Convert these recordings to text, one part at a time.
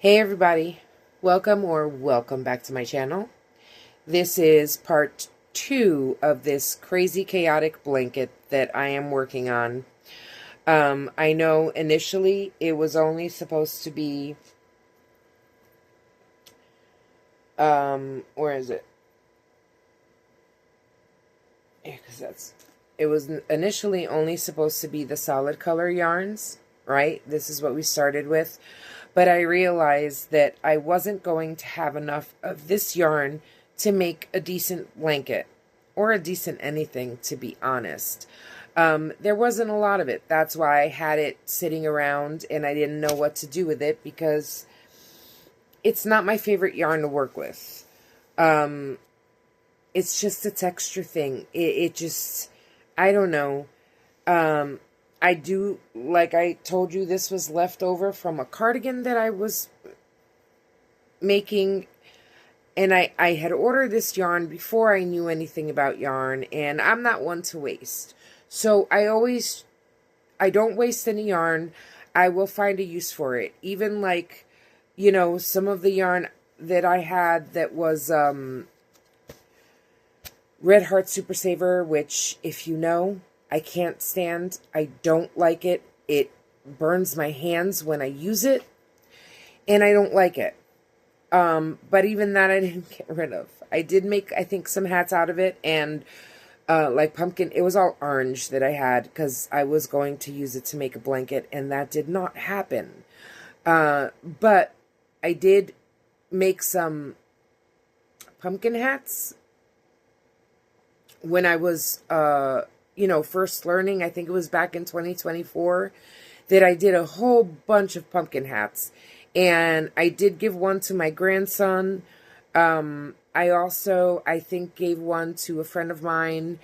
Hey everybody, welcome back to my channel. This is part 2 of this crazy chaotic blanket that I am working on. I know initially it was only supposed to be, where is it? Yeah, it was initially only supposed to be the solid color yarns, right? This is what we started with. But I realized that I wasn't going to have enough of this yarn to make a decent blanket or a decent anything, to be honest. There wasn't a lot of it. That's why I had it sitting around and I didn't know what to do with it, because it's not my favorite yarn to work with. It's just a texture thing. It just, I don't know. I do, like I told you, this was left over from a cardigan that I was making. And I had ordered this yarn before I knew anything about yarn. And I'm not one to waste. So I don't waste any yarn. I will find a use for it. Even like, some of the yarn that I had that was Red Heart Super Saver, which, if you know, I can't stand. I don't like it. It burns my hands when I use it, and I don't like it. But even that I didn't get rid of. I did make, I think, some hats out of it, and like pumpkin, it was all orange that I had, because I was going to use it to make a blanket, and that did not happen. But I did make some pumpkin hats when I was, first learning. I think it was back in 2024 that I did a whole bunch of pumpkin hats. And I did give one to my grandson. I also, I think, gave one to a friend of mine.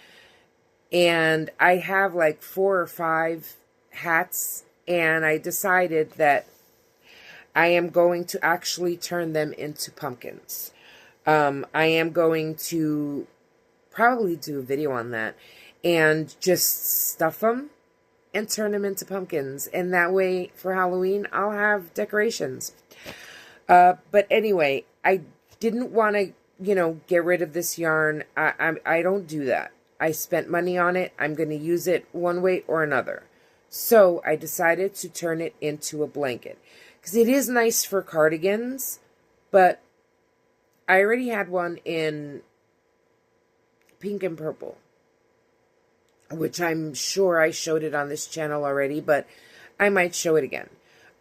And I have like 4 or 5 hats. And I decided that I am going to actually turn them into pumpkins. I am going to probably do a video on that and just stuff them and turn them into pumpkins, and that way for Halloween I'll have decorations. But anyway, I didn't want to get rid of this yarn. I don't do that. I spent money on it. I'm going to use it one way or another. So I decided to turn it into a blanket, because it is nice for cardigans, but I already had one in pink and purple, which I'm sure I showed it on this channel already, but I might show it again.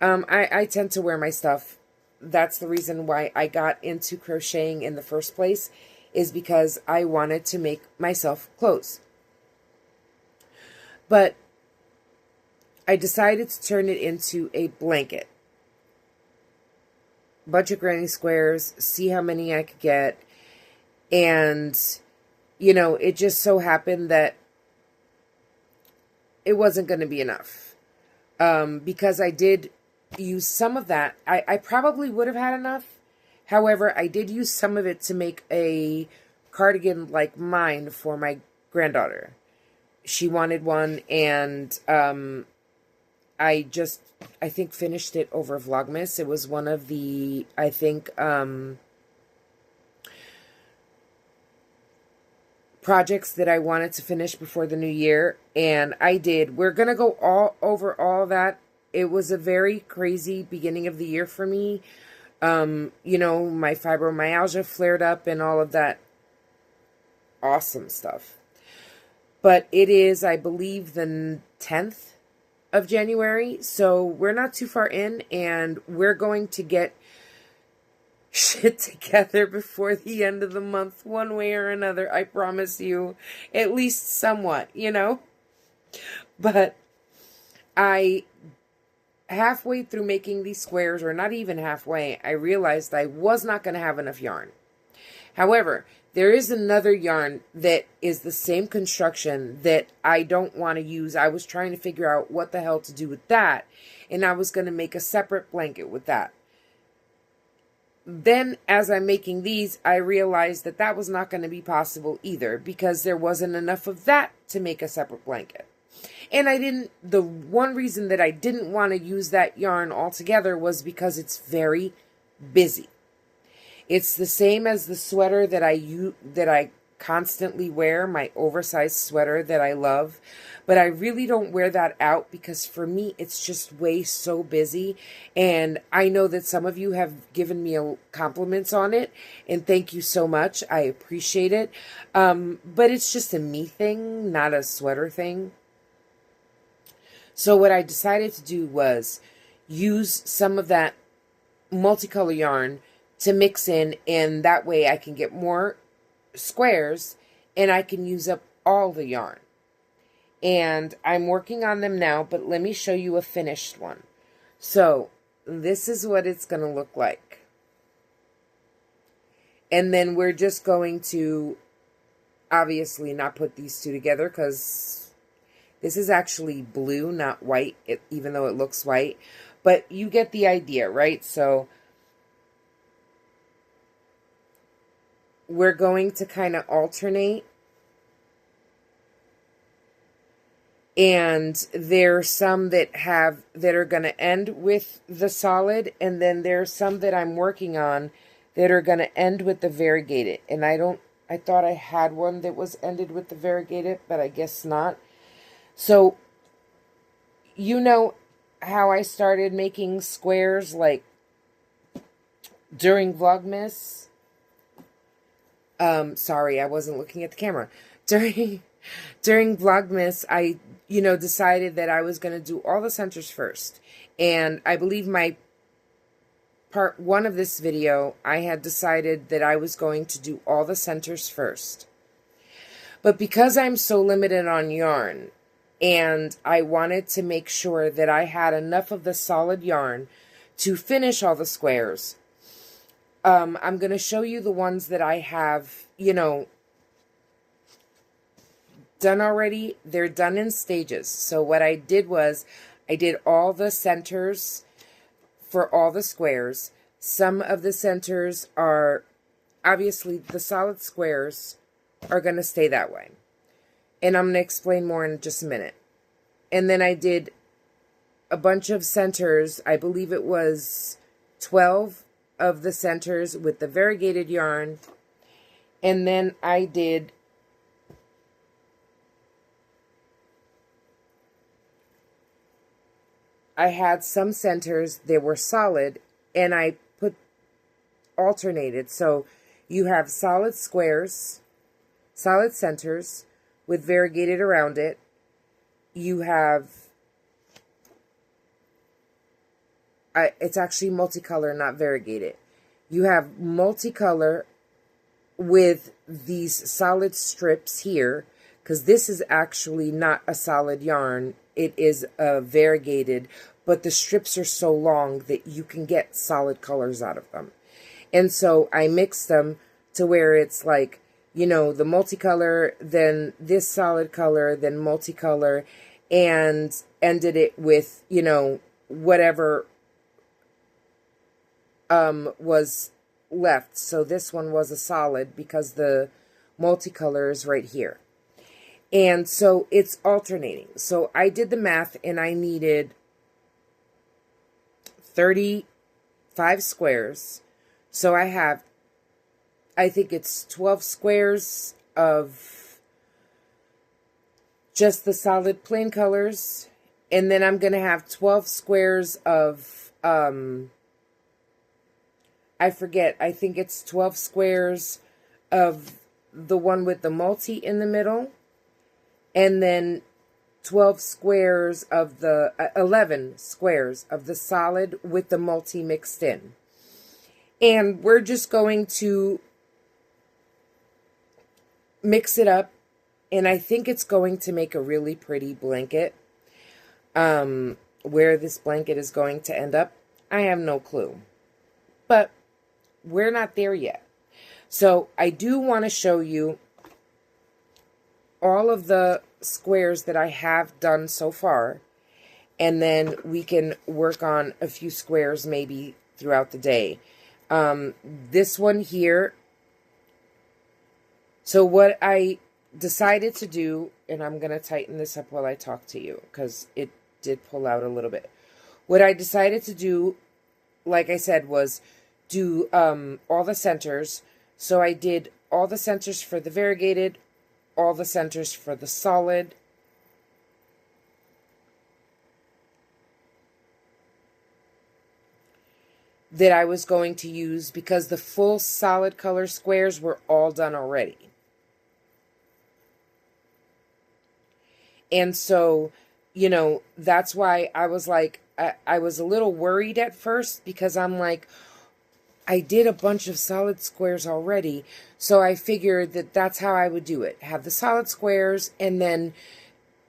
I tend to wear my stuff. That's the reason why I got into crocheting in the first place, is because I wanted to make myself clothes. But I decided to turn it into a blanket. Bunch of granny squares, see how many I could get, and it just so happened that it wasn't going to be enough. Because I did use some of that. I probably would have had enough. However, I did use some of it to make a cardigan like mine for my granddaughter. She wanted one, and I think, finished it over Vlogmas. It was one of the, I think, projects that I wanted to finish before the new year, and I did. We're gonna go over all that. It was a very crazy beginning of the year for me. My fibromyalgia flared up and all of that awesome stuff. But it is, I believe, the 10th of January, so we're not too far in, and we're going to get shit together before the end of the month, one way or another. I promise you, at least somewhat, But I, halfway through making these squares, or not even halfway, I realized I was not going to have enough yarn. However, there is another yarn that is the same construction that I don't want to use. I was trying to figure out what the hell to do with that, and I was going to make a separate blanket with that. Then, as I'm making these, I realized that that was not going to be possible either, because there wasn't enough of that to make a separate blanket. And the one reason that I didn't want to use that yarn altogether was because it's very, busy. It's the same as the sweater that I constantly wear, my oversized sweater that I love. But I really don't wear that out because for me, it's just way so busy. And I know that some of you have given me compliments on it. And thank you so much. I appreciate it. But it's just a me thing, not a sweater thing. So what I decided to do was use some of that multicolor yarn to mix in, and that way I can get more squares and I can use up all the yarn. And I'm working on them now, but let me show you a finished one. So this is what it's going to look like. And then we're just going to obviously not put these two together because this is actually blue, not white, even though it looks white. But you get the idea, right? So we're going to kind of alternate. And there's some that are going to end with the solid, and then there's some that I'm working on that are going to end with the variegated. And I thought I had one that was ended with the variegated, but I guess not. So you know how I started making squares like during Vlogmas? Sorry, I wasn't looking at the camera. During Vlogmas, I, decided that I was going to do all the centers first. And I believe my part 1 of this video, I had decided that I was going to do all the centers first. But because I'm so limited on yarn, and I wanted to make sure that I had enough of the solid yarn to finish all the squares, I'm going to show you the ones that I have, done already. They're done in stages. So what I did was I did all the centers for all the squares. Some of the centers are, obviously, the solid squares are going to stay that way. And I'm going to explain more in just a minute. And then I did a bunch of centers. I believe it was 12 of the centers with the variegated yarn. And then I had some centers that were solid, and I alternated. So you have solid squares, solid centers with variegated around it. You have, it's actually multicolor, not variegated. You have multicolor with these solid strips here, because this is actually not a solid yarn. It is a variegated, but the strips are so long that you can get solid colors out of them. And so I mixed them to where it's like, the multicolor, then this solid color, then multicolor, and ended it with, whatever was left. So this one was a solid because the multicolor is right here. And so it's alternating. So I did the math, and I needed 35 squares. So I think it's 12 squares of just the solid plain colors. And then I'm going to have 12 squares of, I forget, I think it's 12 squares of the one with the multi in the middle. And then 12 squares of the, 11 squares of the solid with the multi mixed in. And we're just going to mix it up. And I think it's going to make a really pretty blanket. Where this blanket is going to end up, I have no clue. But we're not there yet. So I do want to show you all of the squares that I have done so far, and then we can work on a few squares maybe throughout the day. This one here, so what I decided to do, and I'm going to tighten this up while I talk to you because it did pull out a little bit. What I decided to do, like I said, was do all the centers. So I did all the centers for the variegated, all the centers for the solid, that I was going to use because the full solid color squares were all done already. And so, you know, that's why I was like, I was a little worried at first because I'm like, I did a bunch of solid squares already. So I figured that that's how I would do it. Have the solid squares and then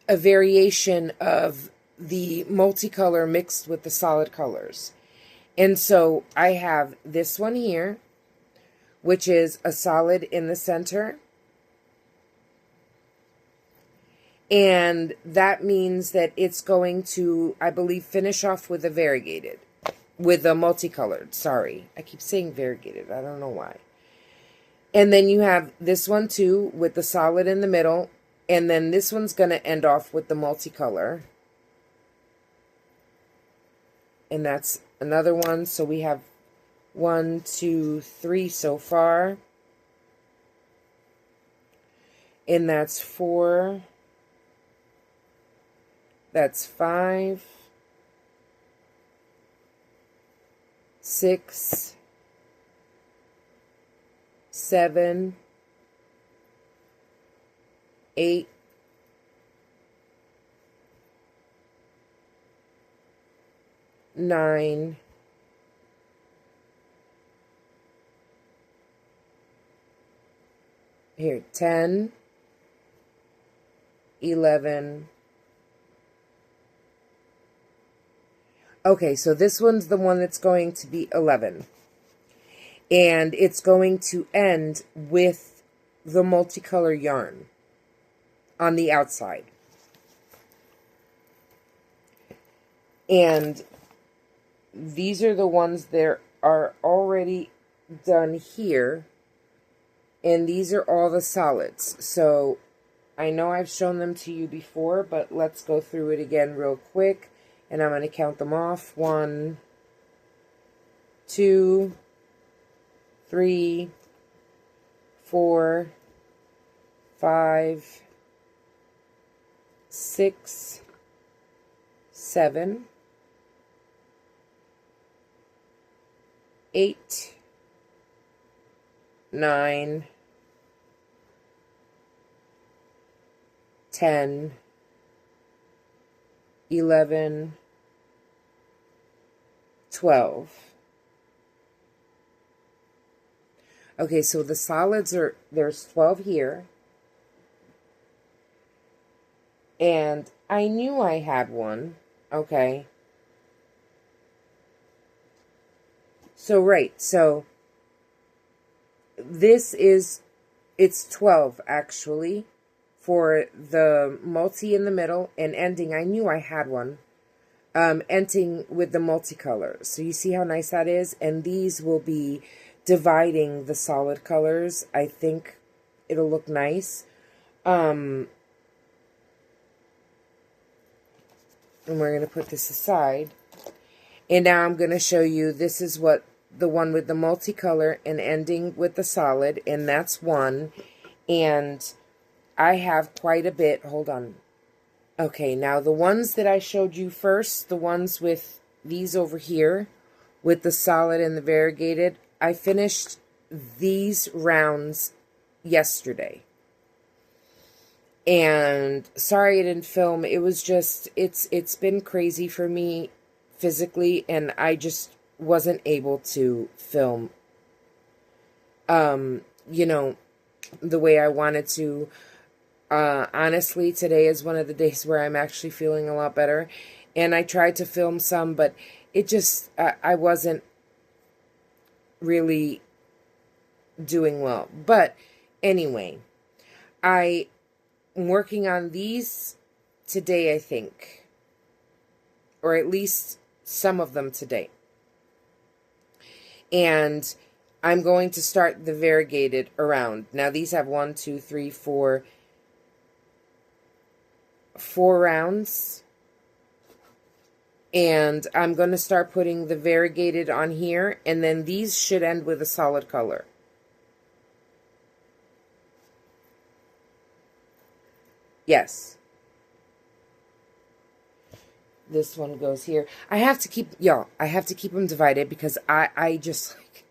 a variation of the multicolor mixed with the solid colors. And so I have this one here, which is a solid in the center. And that means that it's going to, I believe, finish off with a variegated. With a multicolored, sorry. I keep saying variegated, I don't know why. And then you have this one too, with the solid in the middle. And then this one's going to end off with the multicolor. And that's another one. So we have 1, 2, 3 so far. And that's 4. That's 5. 6. 7. 8. 9. 10. 11. Okay, so this one's the one that's going to be 11. And it's going to end with the multicolor yarn on the outside. And these are the ones that are already done here. And these are all the solids. So I know I've shown them to you before, but let's go through it again real quick. And I'm going to count them off. 1, 2, 3, 4, 5, 6, 7, 8, 9, 10, 11, 12. Okay, so the solids are, there's 12 here. And I knew I had one. Okay. So, right, so this is, it's 12 actually for the multi in the middle and ending. I knew I had one. Ending with the multicolor. So you see how nice that is? And these will be dividing the solid colors. I think it'll look nice. And we're going to put this aside. And now I'm going to show you, this is what the one with the multicolor and ending with the solid. And that's one. And I have quite a bit. Hold on. Okay, now the ones that I showed you first, the ones with these over here, with the solid and the variegated, I finished these rounds yesterday. And sorry I didn't film. It was just, it's been crazy for me physically, and I just wasn't able to film, you know, the way I wanted to. Honestly, today is one of the days where I'm actually feeling a lot better. And I tried to film some, but it just, I wasn't really doing well. But anyway, I am working on these today, I think. Or at least some of them today. And I'm going to start the variegated around. Now these have 1, 2, 3, 4 rounds. And I'm going to start putting the variegated on here, and then these should end with a solid color. Yes. This one goes here. I have to keep, y'all, I have to keep them divided because I just, like,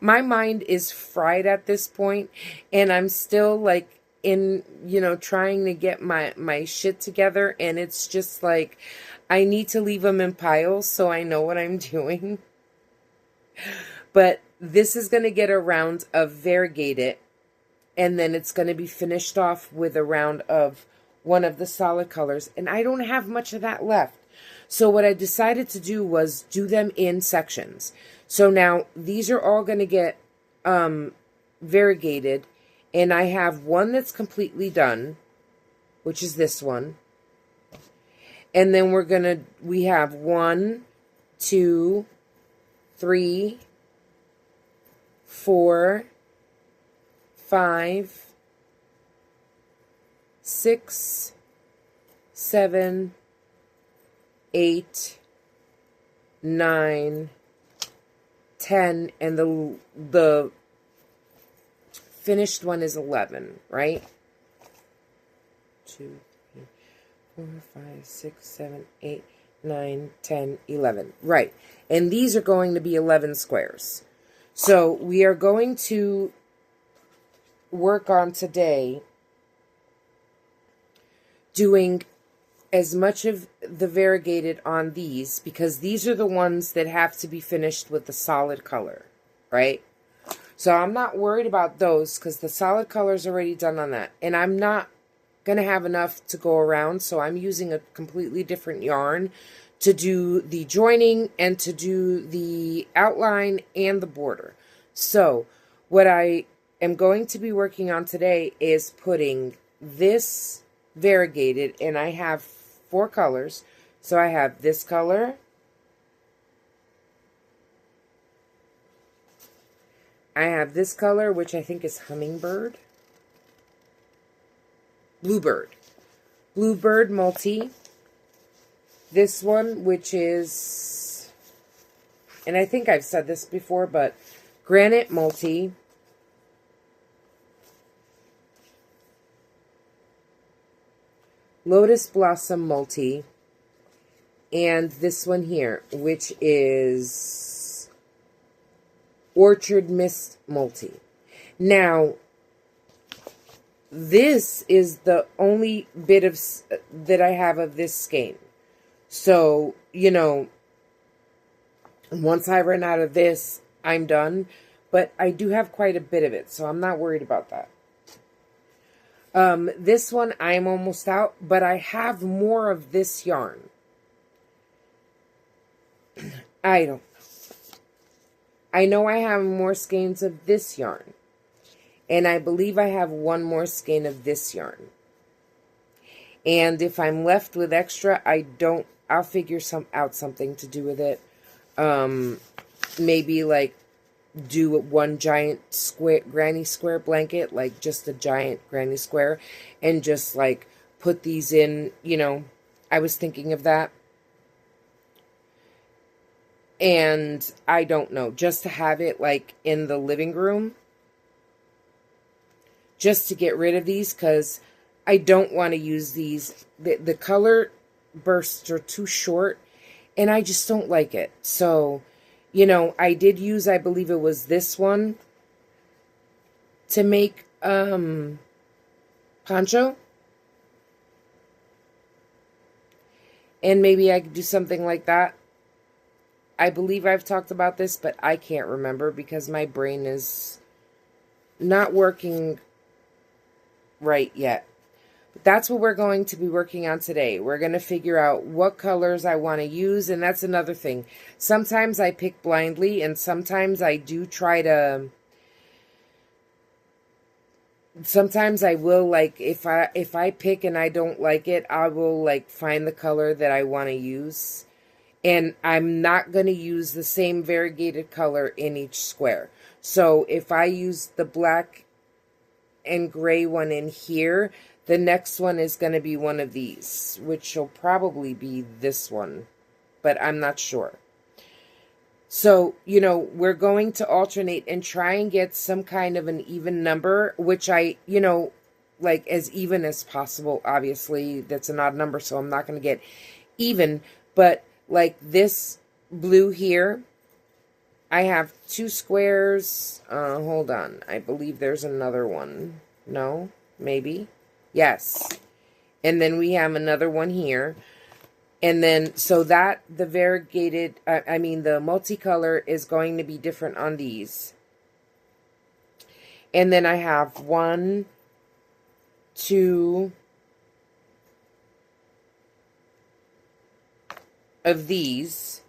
my mind is fried at this point, and I'm still, like, in, you know, trying to get my shit together, and it's just, like, I need to leave them in piles so I know what I'm doing. But this is going to get a round of variegated, and then it's going to be finished off with a round of one of the solid colors, and I don't have much of that left. So what I decided to do was do them in sections. So now these are all going to get variegated, and I have one that's completely done, which is this one. And then we have 1, 2, 3, 4, 5, 6, 7, 8, 9, 10, and the finished one is 11, right? 2, 3, 4, 5, 6, 7, 8, 9, 10, 11. Right. And these are going to be 11 squares. So we are going to work on today doing as much of the variegated on these, because these are the ones that have to be finished with the solid color, right? So I'm not worried about those because the solid color is already done on that. And I'm not going to have enough to go around, so I'm using a completely different yarn to do the joining and to do the outline and the border. So what I am going to be working on today is putting this variegated, and I have 4 colors. So I have this color, I have this color, which I think is hummingbird, bluebird multi, this one, which is, and I think I've said this before, but granite multi, lotus blossom multi, and this one here, which is orchard mist multi. Now, this is the only bit of that I have of this skein. So, you know, once I run out of this, I'm done. But I do have quite a bit of it, so I'm not worried about that. This one, I'm almost out, but I have more of this yarn. I don't know. I know I have more skeins of this yarn. And I believe I have one more skein of this yarn. And if I'm left with extra, I'll figure out something to do with it. Maybe like do one giant square granny square blanket, like just a giant granny square, and just like put these in, you know, I was thinking of that. And I don't know, just to have it like in the living room, just to get rid of these, because I don't want to use these. The color bursts are too short, and I just don't like it. So, you know, I did use, I believe it was this one, to make poncho. And maybe I could do something like that. I believe I've talked about this, but I can't remember because my brain is not working right yet. But that's what we're going to be working on today. We're going to figure out what colors I want to use, and that's another thing. Sometimes I pick blindly, and sometimes I do try to... Sometimes I will, like, if I pick and I don't like it, I will, like, find the color that I want to use. And I'm not going to use the same variegated color in each square. So if I use the black and gray one in here, the next one is going to be one of these, which will probably be this one. but I'm not sure. So, you know, we're going to alternate and try and get some kind of an even number, which I, you know, like as even as possible. Obviously, that's an odd number, so I'm not going to get even. But like this blue here, I have 2 squares. Hold on. I believe there's another one. No? Maybe? Yes. And then we have another one here. And then, so that, the variegated, the multicolor is going to be different on these. And then I have 1, 2 of these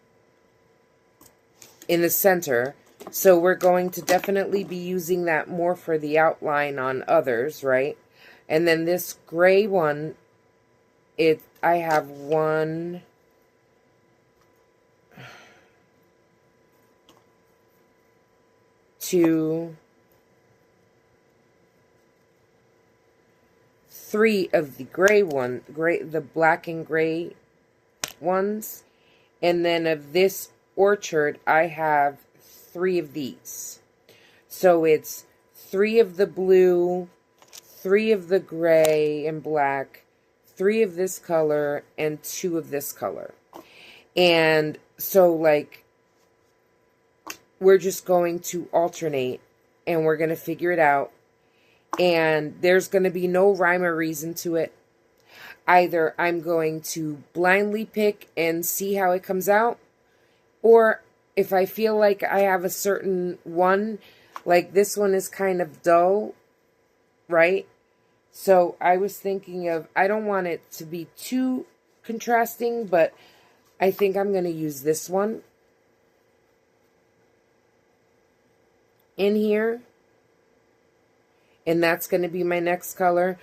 in the center. So we're going to definitely be using that more for the outline on others, right? And then this gray one, I have 1, 2, 3 of the the black and gray ones. And then of this orchard, I have 3 of these. So it's 3 of the blue, 3 of the gray and black, 3 of this color, and 2 of this color. And so, like, we're just going to alternate, and we're going to figure it out. And there's going to be no rhyme or reason to it. Either I'm going to blindly pick and see how it comes out, or if I feel like I have a certain one, like this one is kind of dull, right? So I was thinking of, I don't want it to be too contrasting, but I think I'm going to use this one in here. And that's going to be my next color.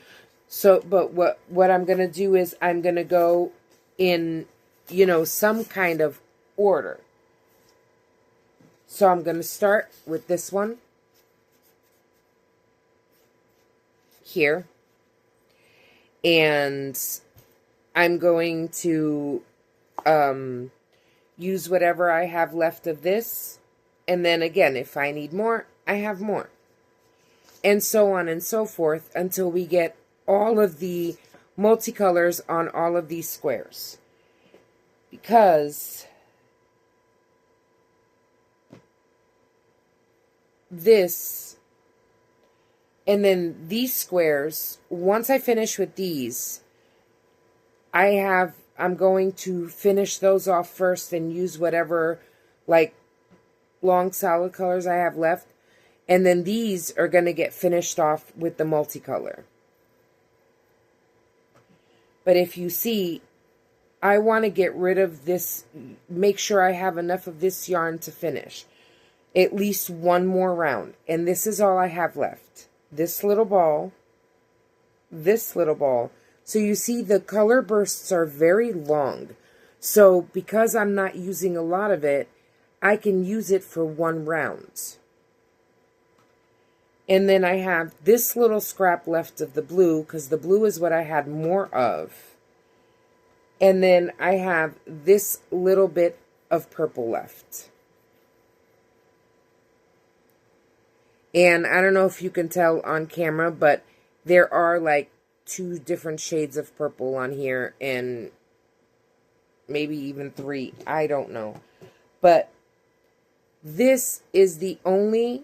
So, but what I'm going to do is I'm going to go in, you know, some kind of order. So I'm going to start with this one here. And I'm going to use whatever I have left of this. And then again, if I need more, I have more. And so on and so forth until we get all of the multicolors on all of these squares. Because this, and then these squares, once I finish with these, I'm going to finish those off first and use whatever, like, long solid colors I have left. And then these are going to get finished off with the multicolor. But if you see, I want to get rid of this, make sure I have enough of this yarn to finish. At least one more round. And this is all I have left. This little ball, this little ball. So you see the color bursts are very long. So because I'm not using a lot of it, I can use it for one round. And then I have this little scrap left of the blue, because the blue is what I had more of. And then I have this little bit of purple left. And I don't know if you can tell on camera, but there are like 2 different shades of purple on here, and maybe even 3. I don't know. But this is the only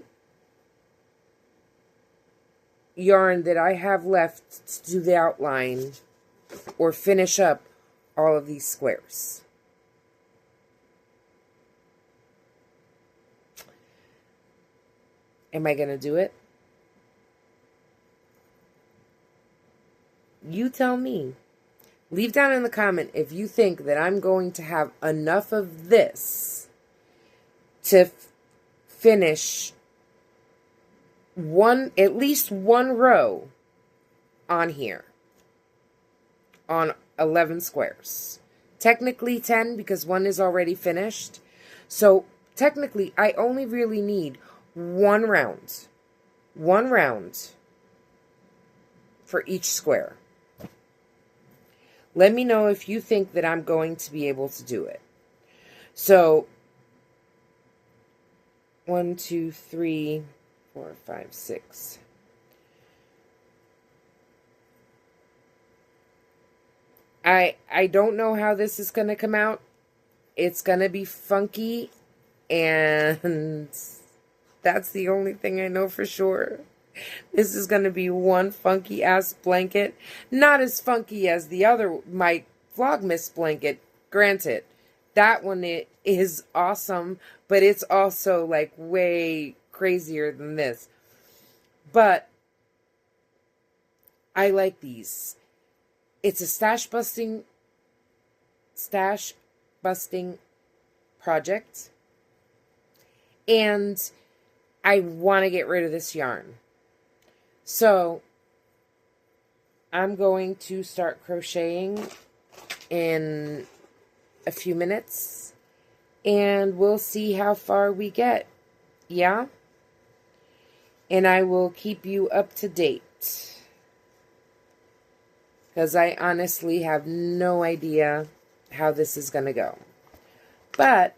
yarn that I have left to do the outline or finish up all of these squares. Am I going to do it? You tell me. Leave down in the comment if you think that I'm going to have enough of this to finish at least one row on here on 11 squares. Technically 10 because one is already finished. So technically I only really need one round for each square. Let me know if you think that I'm going to be able to do it. So 1, 2, 3, 4, 5, 6. I don't know how this is going to come out. It's going to be funky, and that's the only thing I know for sure. This is going to be one funky ass blanket. Not as funky as the other, my Vlogmas blanket, granted. That one it is awesome, but it's also like way crazier than this. But I like these. It's a stash busting project. And I want to get rid of this yarn. So I'm going to start crocheting in a few minutes, and we'll see how far we get. Yeah? And I will keep you up to date, because I honestly have no idea how this is going to go. But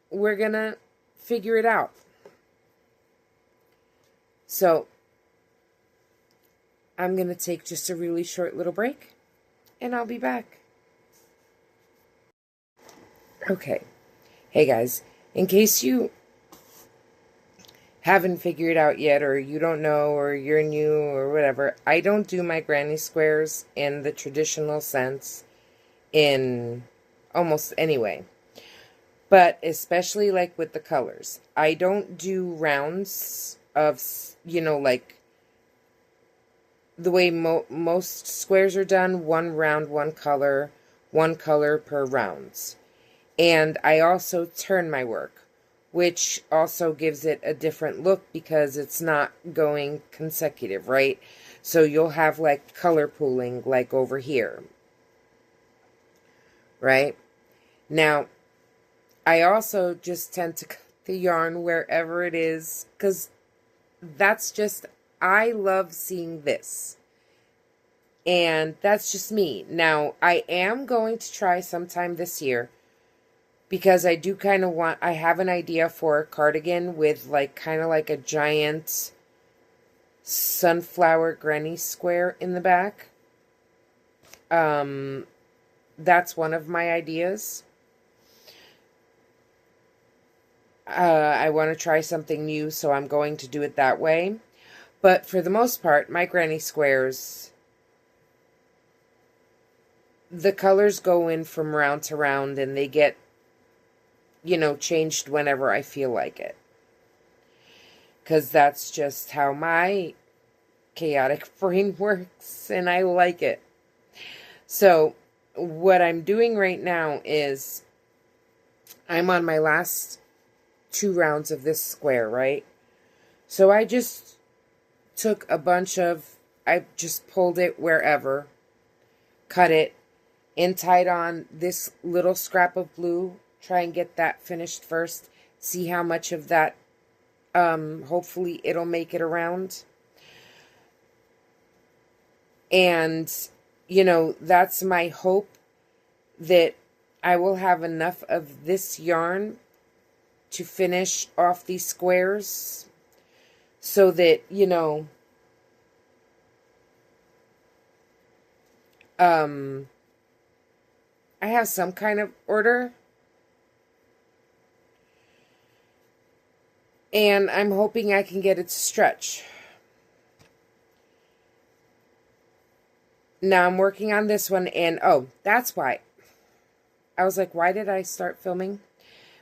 we're going to figure it out. So I'm going to take just a really short little break, and I'll be back. Okay. Hey guys, in case you haven't figured out yet, or you don't know, or you're new, or whatever, I don't do my granny squares in the traditional sense in almost any way. But especially like with the colors, I don't do rounds of, you know, like the way most squares are done, one round, one color per rounds. And I also turn my work, which also gives it a different look because it's not going consecutive, right? So you'll have like color pooling like over here, right? Now, I also just tend to cut the yarn wherever it is, because that's just, I love seeing this. And that's just me. Now, I am going to try sometime this year, because I do kind of want, I have an idea for a cardigan with like kind of like a giant sunflower granny square in the back. That's one of my ideas. I want to try something new, so I'm going to do it that way. But for the most part, my granny squares, the colors go in from round to round, and they get, you know, changed whenever I feel like it. Because that's just how my chaotic brain works, and I like it. So, what I'm doing right now is, I'm on my last 2 rounds of this square, right? So I just took a bunch of, I just pulled it wherever, cut it, and tied on this little scrap of blue. Try and get that finished first. See how much of that, hopefully it'll make it around. And, you know, that's my hope, that I will have enough of this yarn to finish off these squares, so that, you know, I have some kind of order. And I'm hoping I can get it to stretch. Now I'm working on this one, and oh, that's why. I was like, why did I start filming?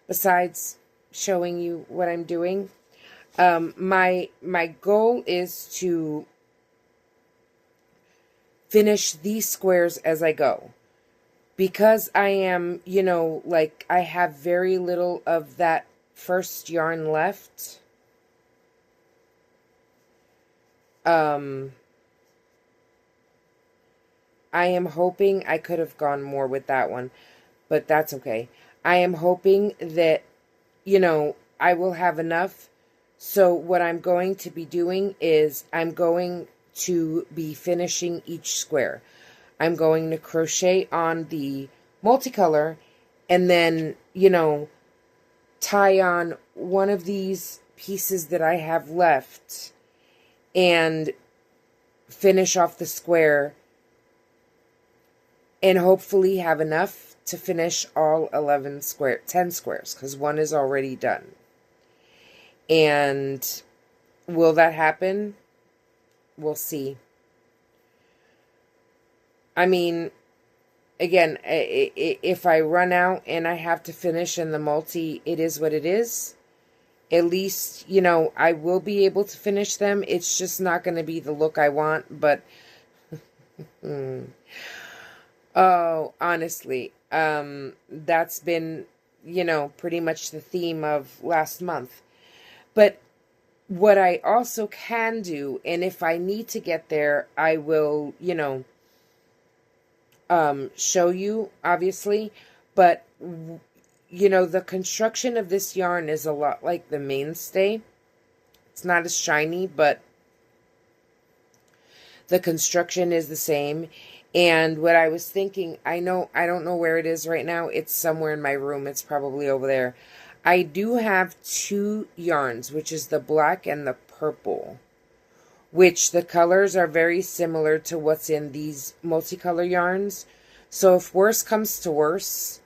Besides showing you what I'm doing. My goal is to finish these squares as I go. Because I am, you know, like, I have very little of that first yarn left. I am hoping I could have gone more with that one, but that's okay. I am hoping that, you know, I will have enough. So what I'm going to be doing is I'm going to be finishing each square. I'm going to crochet on the multicolor and then, tie on one of these pieces that I have left and finish off the square and hopefully have enough to finish all 10 squares, because one is already done. And will that happen? We'll see. I mean, again, if I run out and I have to finish in the multi, it is what it is. At least, I will be able to finish them. It's just not going to be the look I want, but oh, honestly, that's been, pretty much the theme of last month. But what I also can do, and if I need to get there, I will, show you, obviously. But, the construction of this yarn is a lot like the mainstay. It's not as shiny, but the construction is the same. And what I was thinking, I don't know where it is right now. It's somewhere in my room. It's probably over there. I do have two yarns, which is the black and the purple, which the colors are very similar to what's in these multicolor yarns. So if worse comes to worse,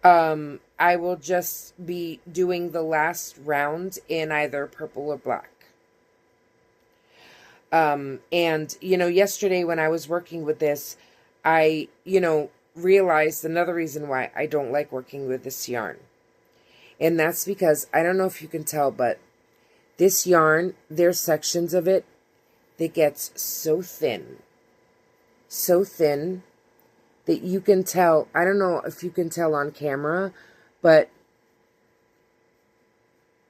I will just be doing the last round in either purple or black. And, yesterday when I was working with this, I, realized another reason why I don't like working with this yarn. And that's because, I don't know if you can tell, but this yarn, there's sections of it that gets so thin that you can tell, I don't know if you can tell on camera, but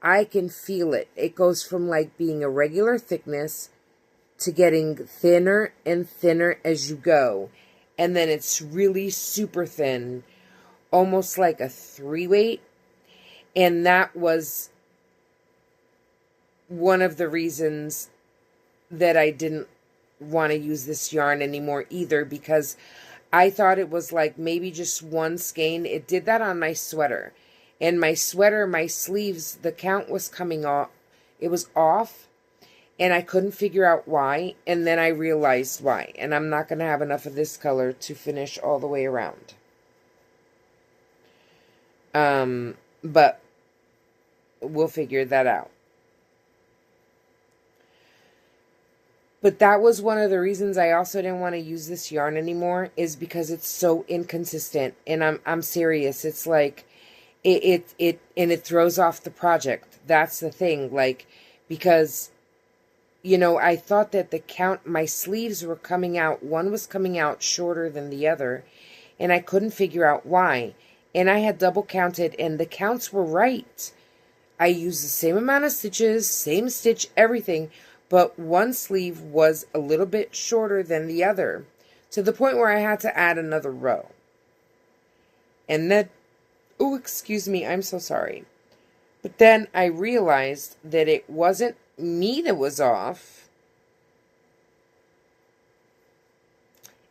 I can feel it. It goes from like being a regular thickness to getting thinner and thinner as you go. And then it's really super thin, almost like a 3-weight. And that was one of the reasons that I didn't want to use this yarn anymore either, because I thought it was like maybe just one skein. It did that on my sweater. And my sweater, my sleeves, the count was coming off. It was off. And I couldn't figure out why. And then I realized why. And I'm not going to have enough of this color to finish all the way around. But we'll figure that out. But that was one of the reasons I also didn't want to use this yarn anymore, is because it's so inconsistent. And I'm serious. It's like it throws off the project. That's the thing. Like, because I thought that the count, my sleeves were coming out, one was coming out shorter than the other, and I couldn't figure out why. And I had double counted, and the counts were right. I used the same amount of stitches, same stitch, everything, but one sleeve was a little bit shorter than the other, to the point where I had to add another row. And then, oh, excuse me, I'm so sorry. But then I realized that it wasn't me that was off.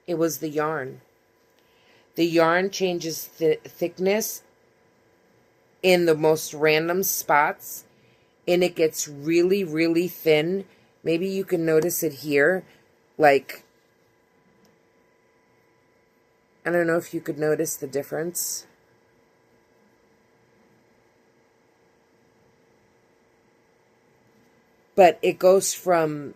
It was the yarn. The yarn changes thickness in the most random spots, and it gets really, really thin. Maybe you can notice it here. Like, I don't know if you could notice the difference. But it goes from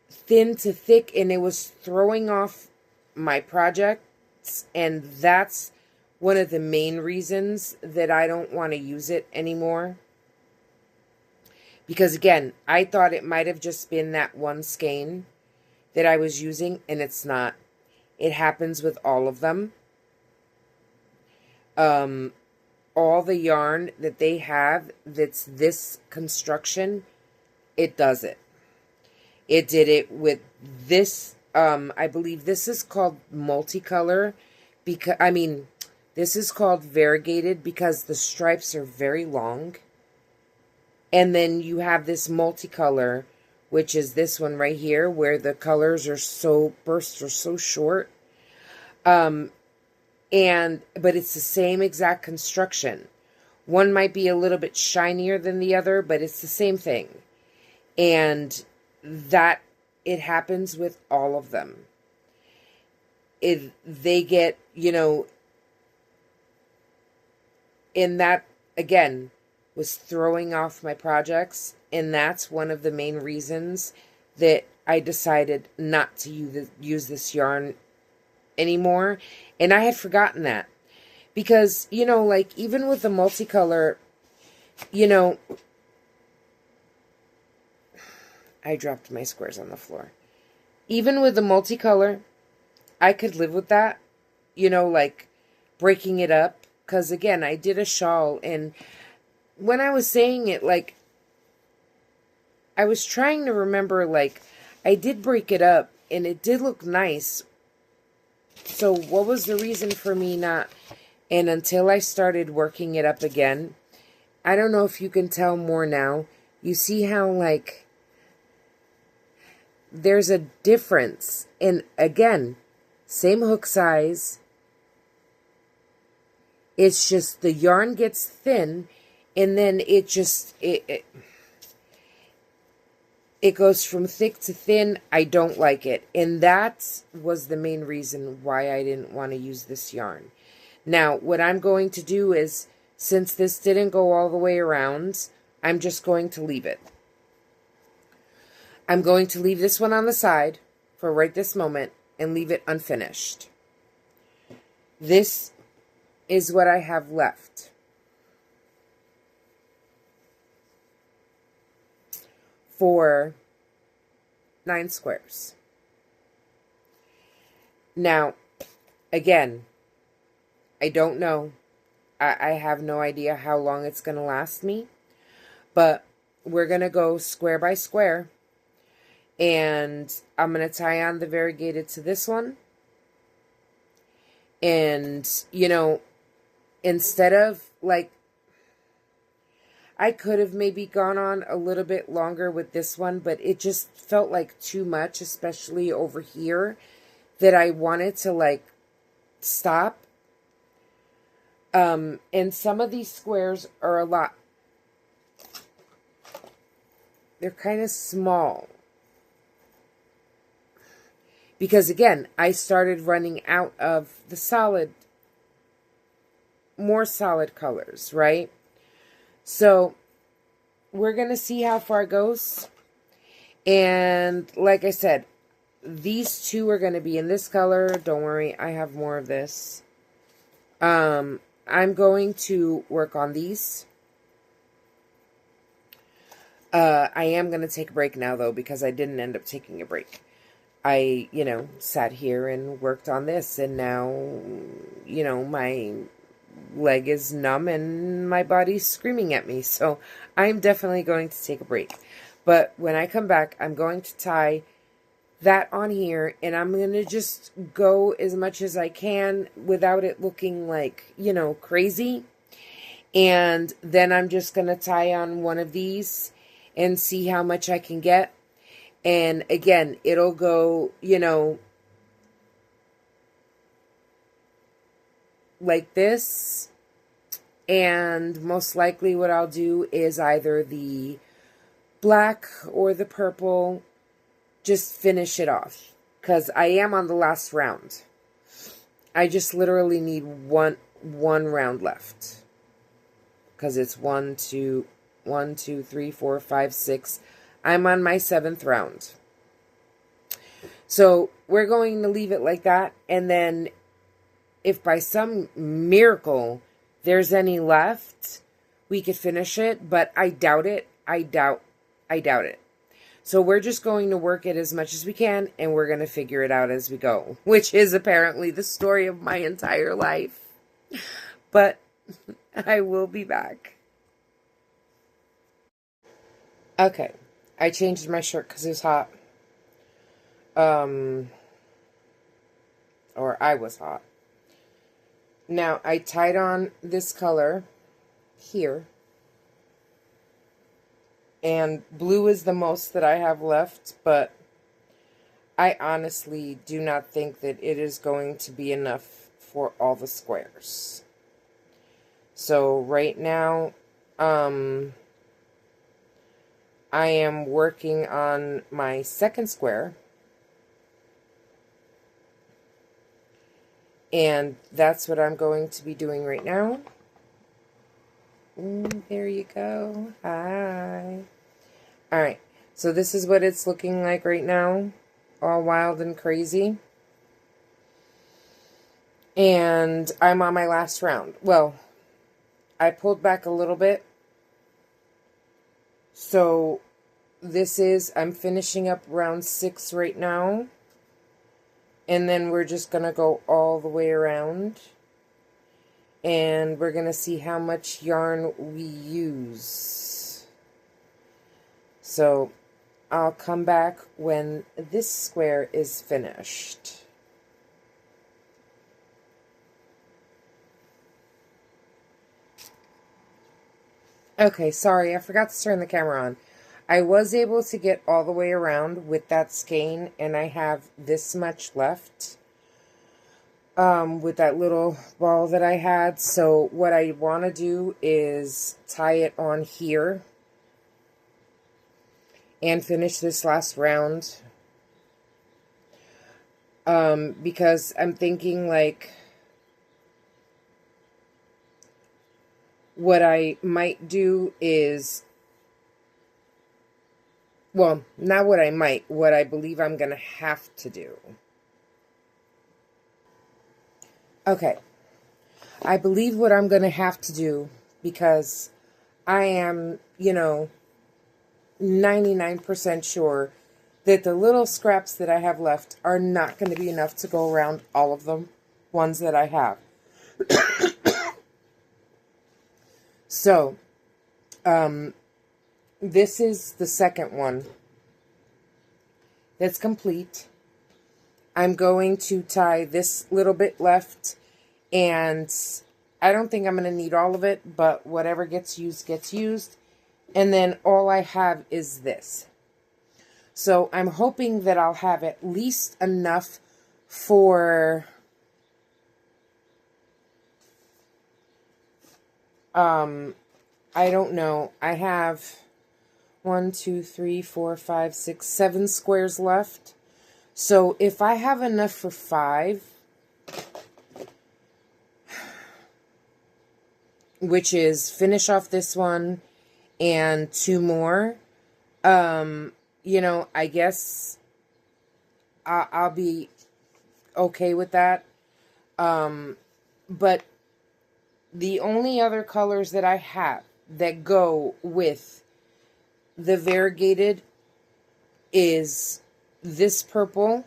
thin to thick, and it was throwing off my projects, and that's one of the main reasons that I don't want to use it anymore. Because again, I thought it might have just been that one skein that I was using, and it's not. It happens with all of them. All the yarn that they have that's this construction, it does it. It did it with this, I believe this is called multicolor, because, this is called variegated because the stripes are very long. And then you have this multicolor, which is this one right here, where the colors are so, bursts are so short. But it's the same exact construction. One might be a little bit shinier than the other, but it's the same thing. And that, it happens with all of them. They get, and that, again, was throwing off my projects. And that's one of the main reasons that I decided not to use this yarn anymore. And I had forgotten that. Because, like, even with the multicolor, I dropped my squares on the floor. Even with the multicolor, I could live with that, like breaking it up. Because, again, I did a shawl, and when I was saying it, like, I was trying to remember, like, I did break it up, and it did look nice. So what was the reason for me not? And until I started working it up again, I don't know if you can tell more now. You see how, like, there's a difference. And again, same hook size. It's just the yarn gets thin, and then it just, it goes from thick to thin. I don't like it. And that was the main reason why I didn't want to use this yarn. Now, what I'm going to do is, since this didn't go all the way around, I'm just going to leave it. I'm going to leave this one on the side for right this moment and leave it unfinished. This is what I have left. For 9 squares. Now, again, I don't know. I have no idea how long it's going to last me. But we're going to go square by square. And I'm going to tie on the variegated to this one. And, instead of, like, I could have maybe gone on a little bit longer with this one, but it just felt like too much, especially over here, that I wanted to, like, stop. And some of these squares are a lot, they're kind of small. Because, again, I started running out of the more solid colors, right? So, we're going to see how far it goes. And, like I said, these two are going to be in this color. Don't worry, I have more of this. I'm going to work on these. I am going to take a break now, though, because I didn't end up taking a break. I, sat here and worked on this, and now, my leg is numb and my body's screaming at me. So I'm definitely going to take a break. But when I come back, I'm going to tie that on here, and I'm going to just go as much as I can without it looking like, crazy. And then I'm just going to tie on one of these and see how much I can get. And again, it'll go, like this. And most likely what I'll do is either the black or the purple. Just finish it off, because I am on the last round. I just literally need one round left, because it's 1, 2, 3, 4, 5, 6. I'm on my 7th round. So we're going to leave it like that, and then if by some miracle there's any left, we could finish it, but I doubt it. I doubt it. So we're just going to work it as much as we can, and we're going to figure it out as we go, which is apparently the story of my entire life. But I will be back. Okay, I changed my shirt because it was hot. Or I was hot. Now, I tied on this color here. And blue is the most that I have left, but I honestly do not think that it is going to be enough for all the squares. So right now, I am working on my second square. And that's what I'm going to be doing right now. There you go. Hi. Alright, so this is what it's looking like right now. All wild and crazy. And I'm on my last round. Well, I pulled back a little bit. So I'm finishing up round 6 right now. And then we're just going to go all the way around. And we're going to see how much yarn we use. So I'll come back when this square is finished. Okay, sorry, I forgot to turn the camera on. I was able to get all the way around with that skein, and I have this much left with that little ball that I had. So what I want to do is tie it on here and finish this last round. Because I'm thinking, like, what I might do is, well, not what I might, what I believe I'm going to have to do. Okay. I believe what I'm going to have to do, because I am, 99% sure that the little scraps that I have left are not going to be enough to go around all of them, ones that I have. So, this is the second one that's complete. I'm going to tie this little bit left, and I don't think I'm going to need all of it, but whatever gets used, gets used. And then all I have is this. So I'm hoping that I'll have at least enough for I don't know. I have 1, 2, 3, 4, 5, 6, 7 squares left. So if I have enough for 5, which is finish off this one and 2 more, I guess I'll be okay with that. But the only other colors that I have that go with the variegated is this purple,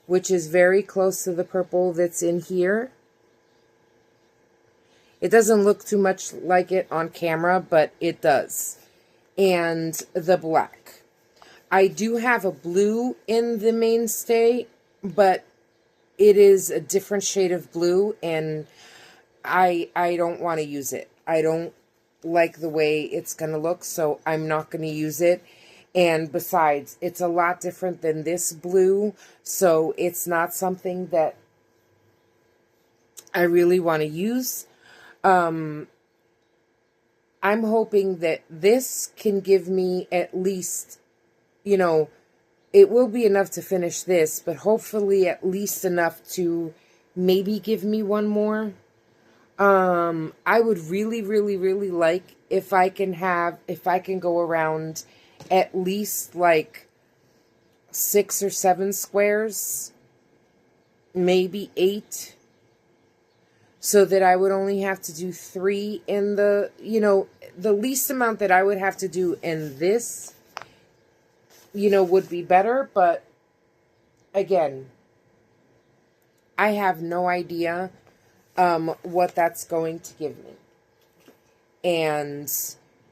which is very close to the purple that's in here. It doesn't look too much like it on camera, but it does. And the black. I do have a blue in the mainstay, but it is a different shade of blue, and I don't want to use it. I don't like the way it's going to look, so I'm not going to use it. And besides, it's a lot different than this blue, so it's not something that I really want to use. I'm hoping that this can give me at least, it will be enough to finish this, but hopefully at least enough to maybe give me one more. I would really, really, really like if I can go around at least like 6 or 7 squares, maybe 8, so that I would only have to do 3 in the, the least amount that I would have to do in this, would be better. But again, I have no idea what that's going to give me. And,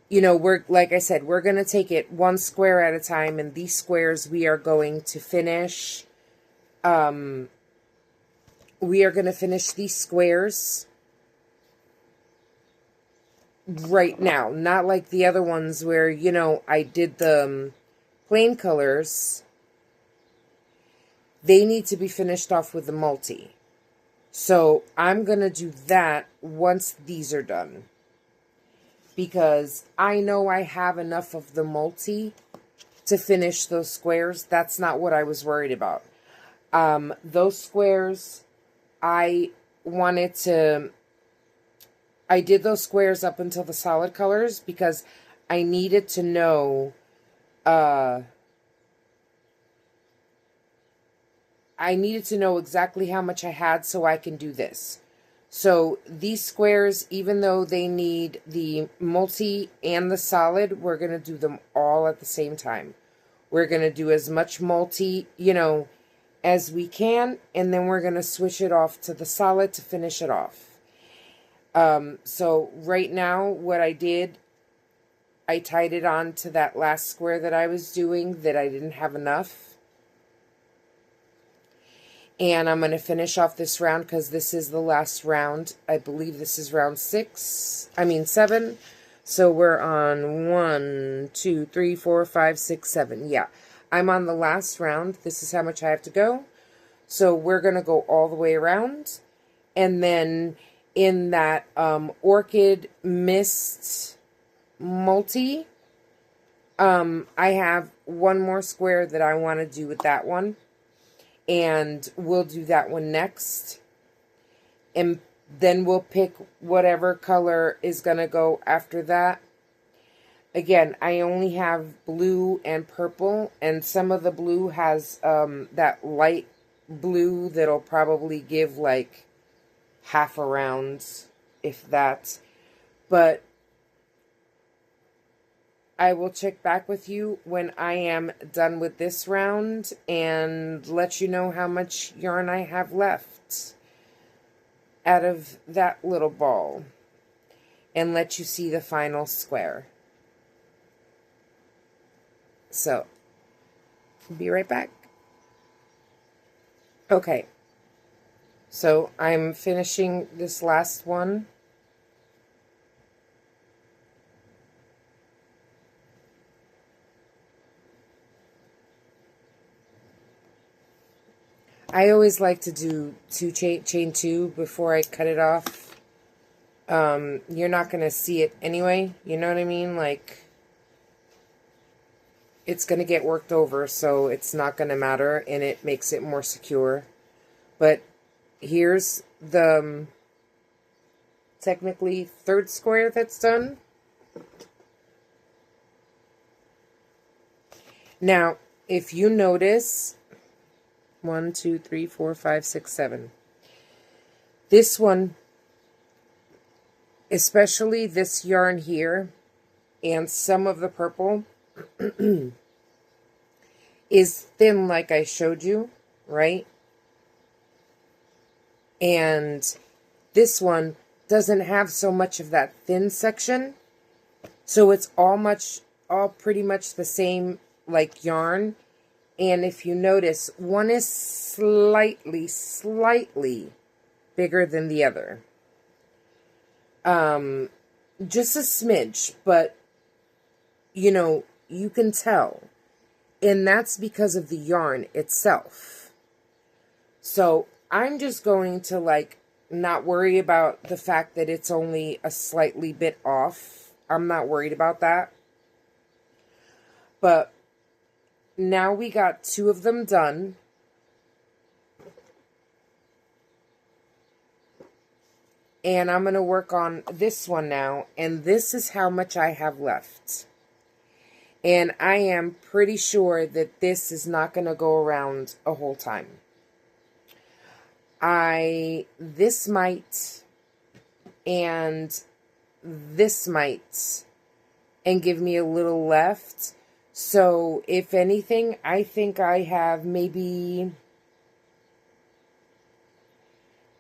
we're, like I said, we're going to take it 1 square at a time, and these squares we are going to finish. We are going to finish these squares. right now. Not like the other ones where, you know, I did the plain colors. They need to be finished off with the multi. So I'm going to do that once these are done. Because I know I have enough of the multi to finish those squares. That's not what I was worried about. Those squares, I did those squares up until the solid colors because I needed to know, exactly how much I had so I can do this. So these squares, even though they need the multi and the solid, we're going to do them all at the same time. We're going to do as much multi, you know, as we can, and then we're going to switch it off to the solid to finish it off. So right now, what I did, I tied it on to that last square that I was doing that I didn't have enough. And I'm going to finish off this round because this is the last round. I believe this is round 7. So we're on 1, 2, 3, 4, 5, 6, 7. Yeah, I'm on the last round. This is how much I have to go. So we're going to go all the way around. And then in that Orchid Mist multi, I have one more square that I want to do with that one. And we'll do that one next. And then we'll pick whatever color is going to go after that. Again, I only have blue and purple. And some of the blue has that light blue that'll probably give like half a round, if that. But I will check back with you when I am done with this round and let you know how much yarn I have left out of that little ball and let you see the final square. So, be right back. Okay, so I'm finishing this last one. I always like to do chain 2 before I cut it off. You're not going to see it anyway, you know what I mean? Like, it's going to get worked over, so it's not going to matter, and it makes it more secure. But here's the technically third square that's done. Now, if you notice, 1, 2, 3, 4, 5, 6, 7. This one, especially this yarn here, and some of the purple, is thin like I showed you, right? And this one doesn't have so much of that thin section. So it's all pretty much the same like yarn. And if you notice, one is slightly bigger than the other. Just a smidge, but, you know, you can tell. And that's because of the yarn itself. So I'm just going to, like, not worry about the fact that it's only a slightly bit off. I'm not worried about that. But now we got 2 of them done. And I'm going to work on this one now. And this is how much I have left. And I am pretty sure that this is not going to go around a whole time. This might, and this might, and give me a little left. So, if anything, I think I have maybe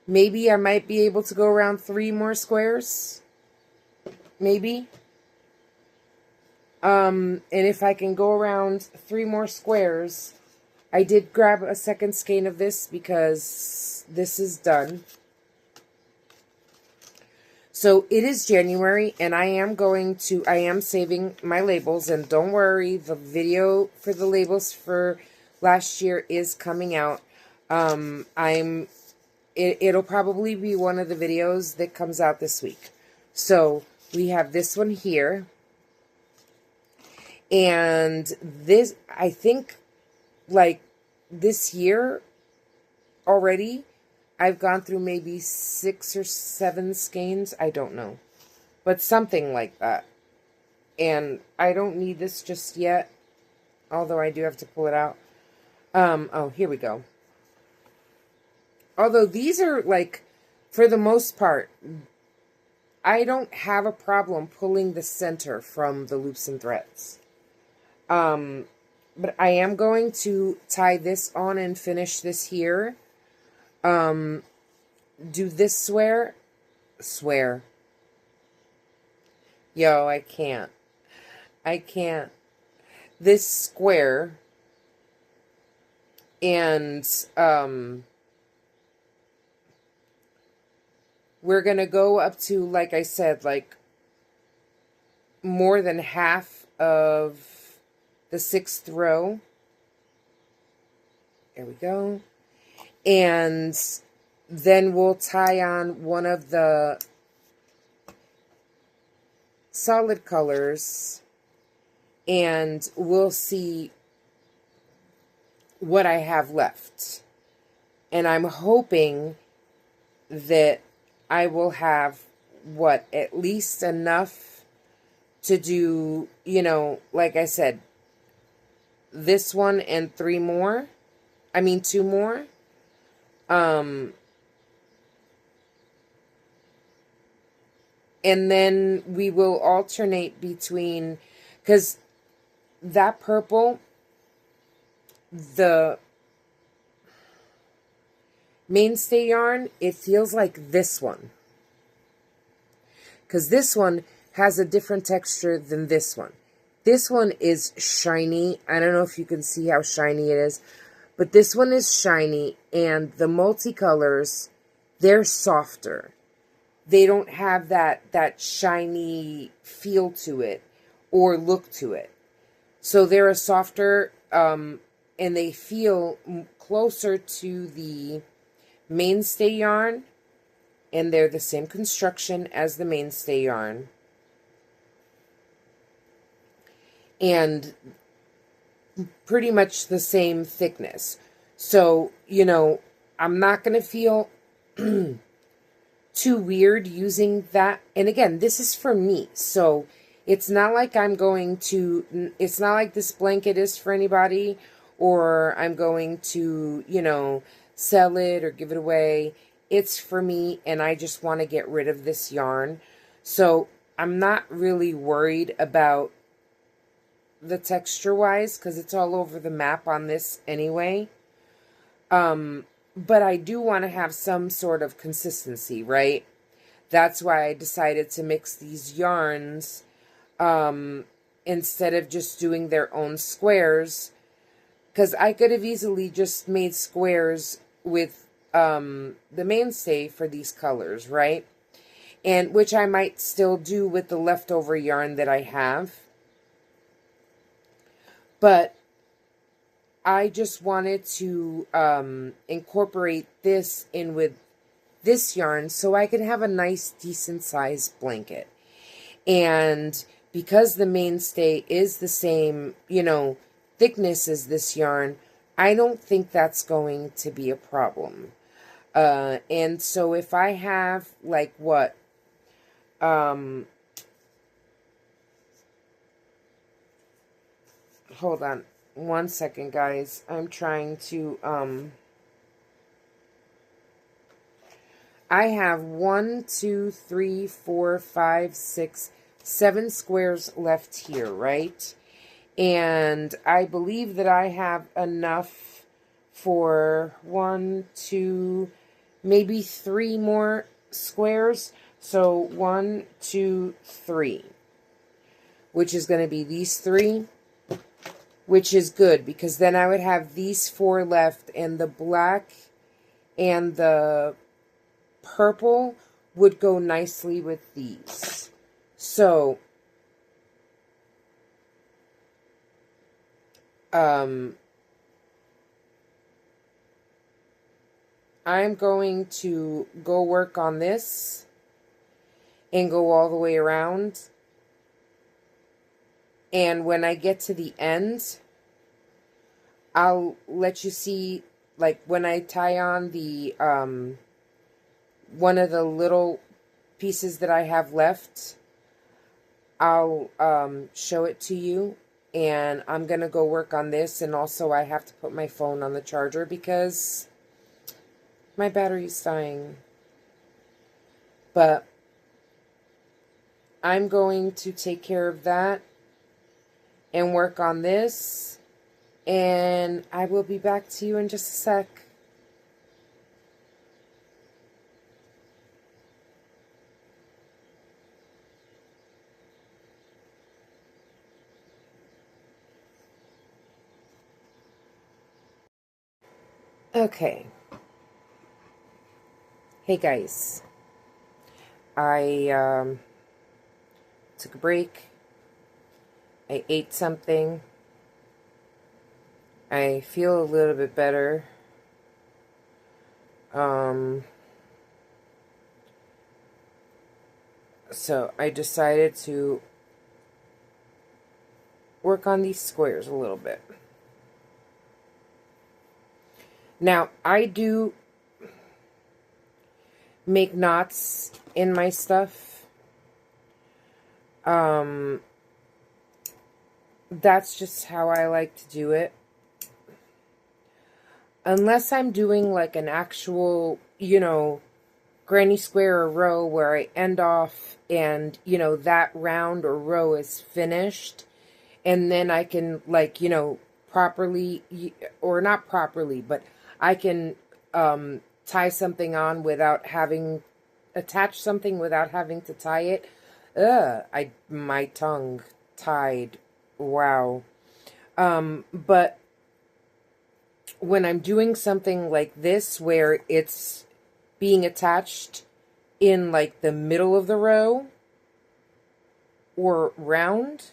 I might be able to go around 3 more squares. Maybe. And if I can go around 3 more squares, I did grab a second skein of this because this is done. So it is January, and I am saving my labels, and don't worry, the video for the labels for last year is coming out. It'll probably be one of the videos that comes out this week. So we have this one here, and this, I think, like, this year already, I've gone through maybe 6 or 7 skeins. I don't know. But something like that. And I don't need this just yet. Although I do have to pull it out. Oh, here we go. Although these are, like, for the most part, I don't have a problem pulling the center from the loops and threads. But I am going to tie this on and finish this here. Do this swear. Yo, I can't. This square. And, we're going to go up to, like I said, like, more than half of the 6th row. There we go. And then we'll tie on one of the solid colors, and we'll see what I have left. And I'm hoping that I will have, at least enough to do, like I said, this one and 2 more. And then we will alternate between, because that purple, the mainstay yarn, it feels like this one. Because this one has a different texture than this one. This one is shiny. I don't know if you can see how shiny it is. But this one is shiny, and the multicolors, they're softer. They don't have that shiny feel to it or look to it. So they're a softer, and they feel closer to the mainstay yarn, and they're the same construction as the mainstay yarn. And pretty much the same thickness. So, I'm not going to feel too weird using that. And again, this is for me. So it's not like it's not like this blanket is for anybody, or I'm going to, sell it or give it away. It's for me, and I just want to get rid of this yarn. So I'm not really worried about the texture wise, because it's all over the map on this anyway. But I do want to have some sort of consistency, right? That's why I decided to mix these yarns, instead of just doing their own squares, because I could have easily just made squares with the mainstay for these colors, right? And which I might still do with the leftover yarn that I have. But I just wanted to incorporate this in with this yarn so I could have a nice, decent sized blanket. And because the mainstay is the same, thickness as this yarn, I don't think that's going to be a problem. And so if I have, like, what? Hold on 1 second, guys. I'm trying to, I have 1, 2, 3, 4, 5, 6, 7 squares left here, right? And I believe that I have enough for 1, 2, maybe 3 more squares. So 1, 2, 3, which is going to be these 3. Which is good, because then I would have these 4 left, and the black and the purple would go nicely with these. So, I'm going to go work on this and go all the way around. And when I get to the end, I'll let you see, like, when I tie on the, one of the little pieces that I have left, I'll, show it to you. And I'm going to go work on this. And also I have to put my phone on the charger because my battery's dying. But I'm going to take care of that and work on this. And I will be back to you in just a sec. Okay. Hey guys. I took a break. I ate something. I feel a little bit better. So I decided to work on these squares a little bit. Now, I do make knots in my stuff. That's just how I like to do it. Unless I'm doing like an actual, granny square or row where I end off and, that round or row is finished. And then I can, like, properly, or not properly, but I can tie something on without having, attach something without having to tie it. My tongue tied. Wow. But when I'm doing something like this, where it's being attached in, like, the middle of the row or round,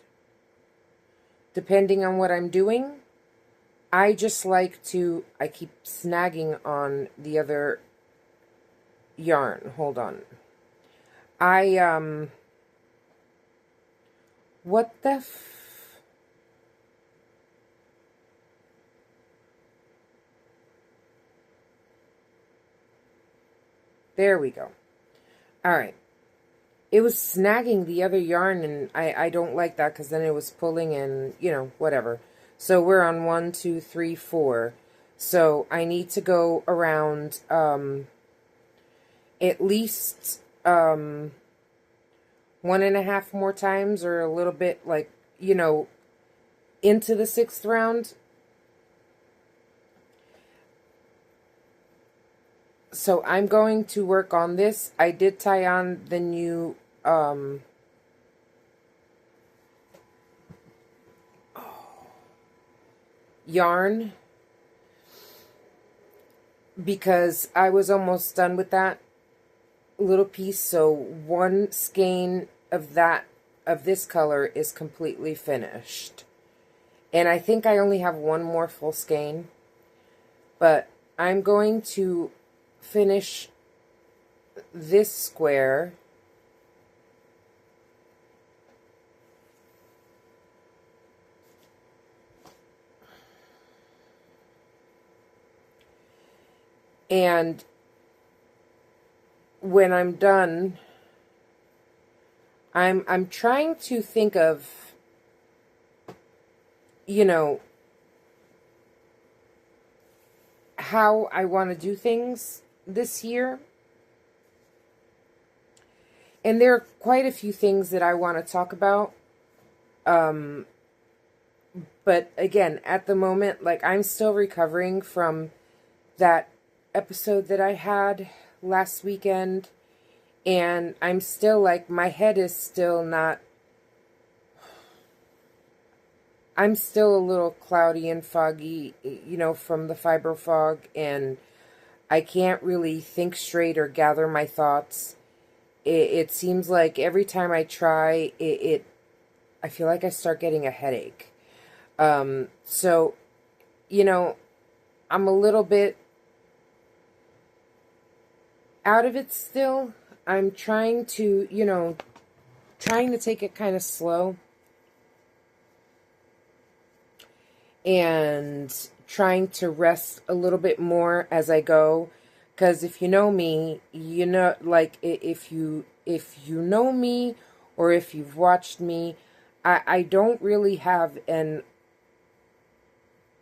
depending on what I'm doing, I just like to, I keep snagging on the other yarn. Hold on. What the There we go. Alright. It was snagging the other yarn, and I don't like that, because then it was pulling and, whatever. So we're on 1, 2, 3, 4. So I need to go around at least 1.5 more times, or a little bit, like, into the 6th round. So I'm going to work on this. I did tie on the new yarn, because I was almost done with that little piece. So one skein of this color is completely finished. And I think I only have one more full skein. But I'm going to finish this square. And when I'm done, I'm trying to think of, how I want to do things this year. And there are quite a few things that I want to talk about. But again, at the moment, like, I'm still recovering from that episode that I had last weekend. And I'm still, like, my head is still not, I'm still a little cloudy and foggy, from the fibro fog. And I can't really think straight or gather my thoughts. it seems like every time I try, I feel like I start getting a headache. So, you know, I'm a little bit out of it still. I'm trying to, trying to take it kind of slow and trying to rest a little bit more as I go. Because if you know me, like if you know me or if you've watched me, I don't really have an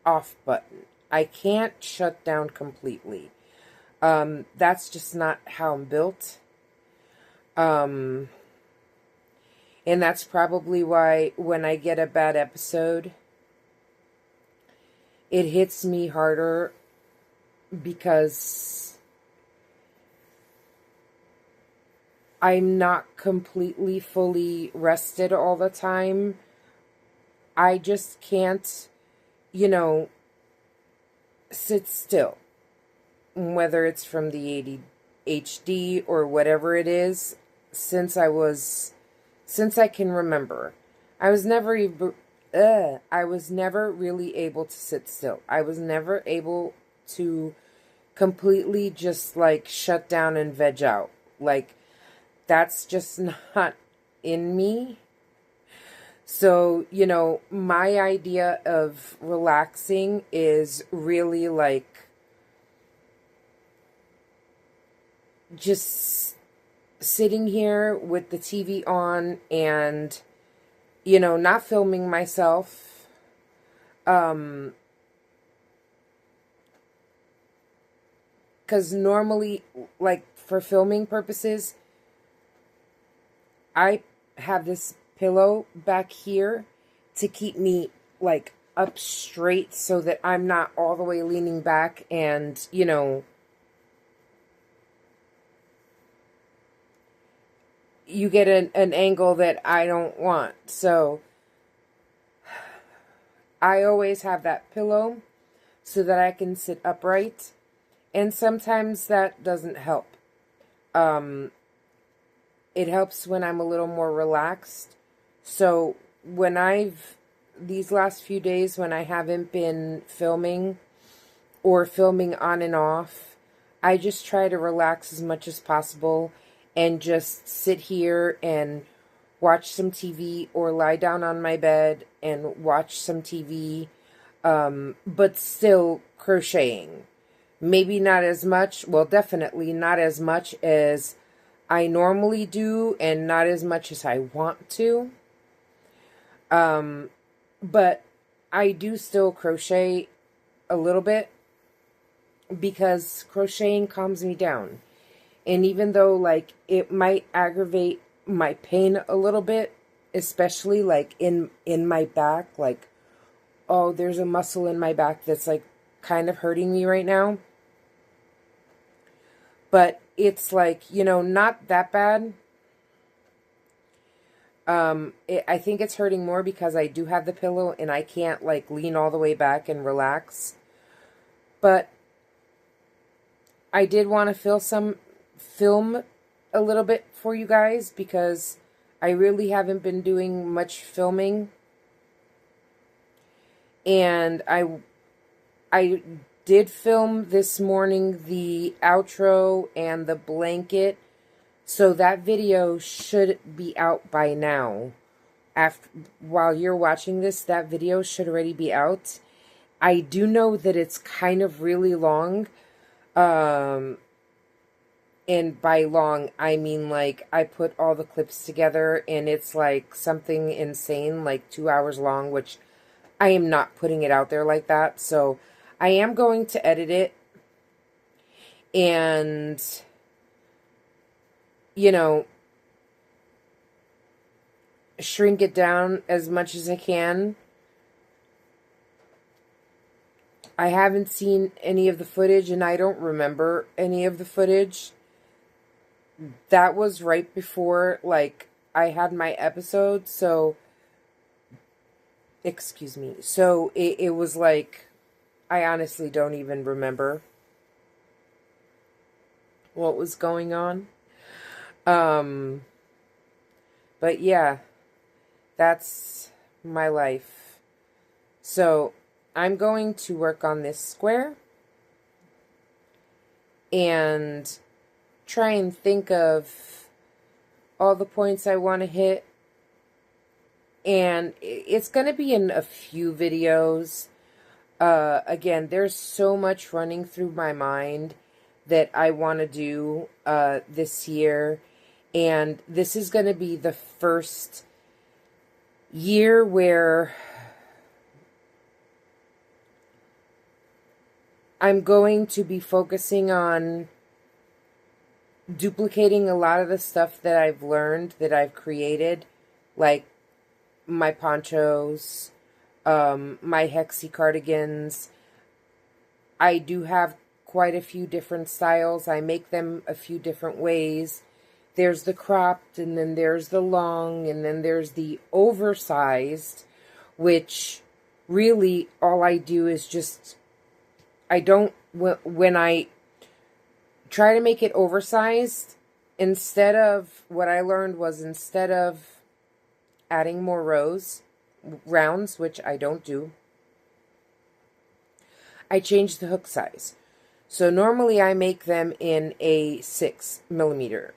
off button. I can't shut down completely. That's just not how I'm built. And that's probably why when I get a bad episode, it hits me harder, because I'm not completely fully rested all the time. I just can't, sit still. Whether it's from the ADHD or whatever it is, since I can remember. I was never really able to sit still. I was never able to completely just like shut down and veg out. Like, that's just not in me. So, my idea of relaxing is really like just sitting here with the TV on and, not filming myself. Because normally, like, for filming purposes, I have this pillow back here to keep me, like, up straight so that I'm not all the way leaning back and, you get an angle that I don't want. So I always have that pillow so that I can sit upright. And sometimes that doesn't help. It helps when I'm a little more relaxed. So these last few days when I haven't been filming or filming on and off, I just try to relax as much as possible and just sit here and watch some TV or lie down on my bed and watch some TV, but still crocheting. Maybe not as much, well, definitely not as much as I normally do and not as much as I want to. But I do still crochet a little bit because crocheting calms me down. And even though, like, it might aggravate my pain a little bit, especially, like, in my back, like, oh, there's a muscle in my back that's, like, kind of hurting me right now. But it's, like, not that bad. I think it's hurting more because I do have the pillow and I can't, like, lean all the way back and relax. But I did want to film a little bit for you guys because I really haven't been doing much filming. And I did film this morning the outro and the blanket. So that video should be out by now. While you're watching this, that video should already be out. I do know that it's kind of really long. And by long, I mean, like, I put all the clips together and it's like something insane, like 2 hours long, which I am not putting it out there like that. So I am going to edit it and, shrink it down as much as I can. I haven't seen any of the footage and I don't remember any of the footage. That was right before, like, I had my episode, so, excuse me, so it was like, I honestly don't even remember what was going on. Um, but yeah, that's my life. So I'm going to work on this square and try and think of all the points I want to hit. And it's going to be in a few videos. Again, there's so much running through my mind that I want to do this year. And this is going to be the first year where I'm going to be focusing on duplicating a lot of the stuff that I've learned, that I've created, like my ponchos, my hexie cardigans. I do have quite a few different styles. I make them a few different ways. There's the cropped, and then there's the long, and then there's the oversized, which really all I do is just, I don't, when I try to make it oversized, instead of, what I learned was instead of adding more rounds, which I don't do, I change the hook size. So normally I make them in a 6mm.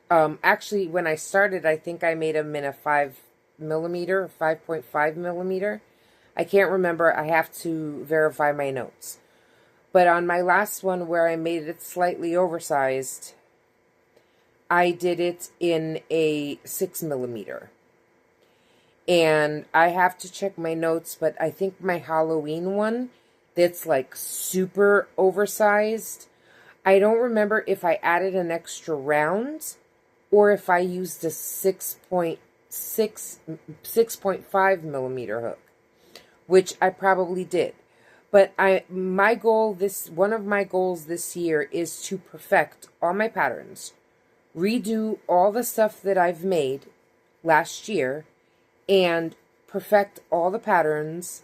Actually, when I started, I think I made them in a 5mm, 5.5mm. I can't remember. I have to verify my notes. But on my last one, where I made it slightly oversized, I did it in a 6mm. And I have to check my notes, but I think my Halloween one, that's like super oversized, I don't remember if I added an extra round or if I used a 6.5mm hook, which I probably did. But one of my goals this year is to perfect all my patterns, redo all the stuff that I've made last year, and perfect all the patterns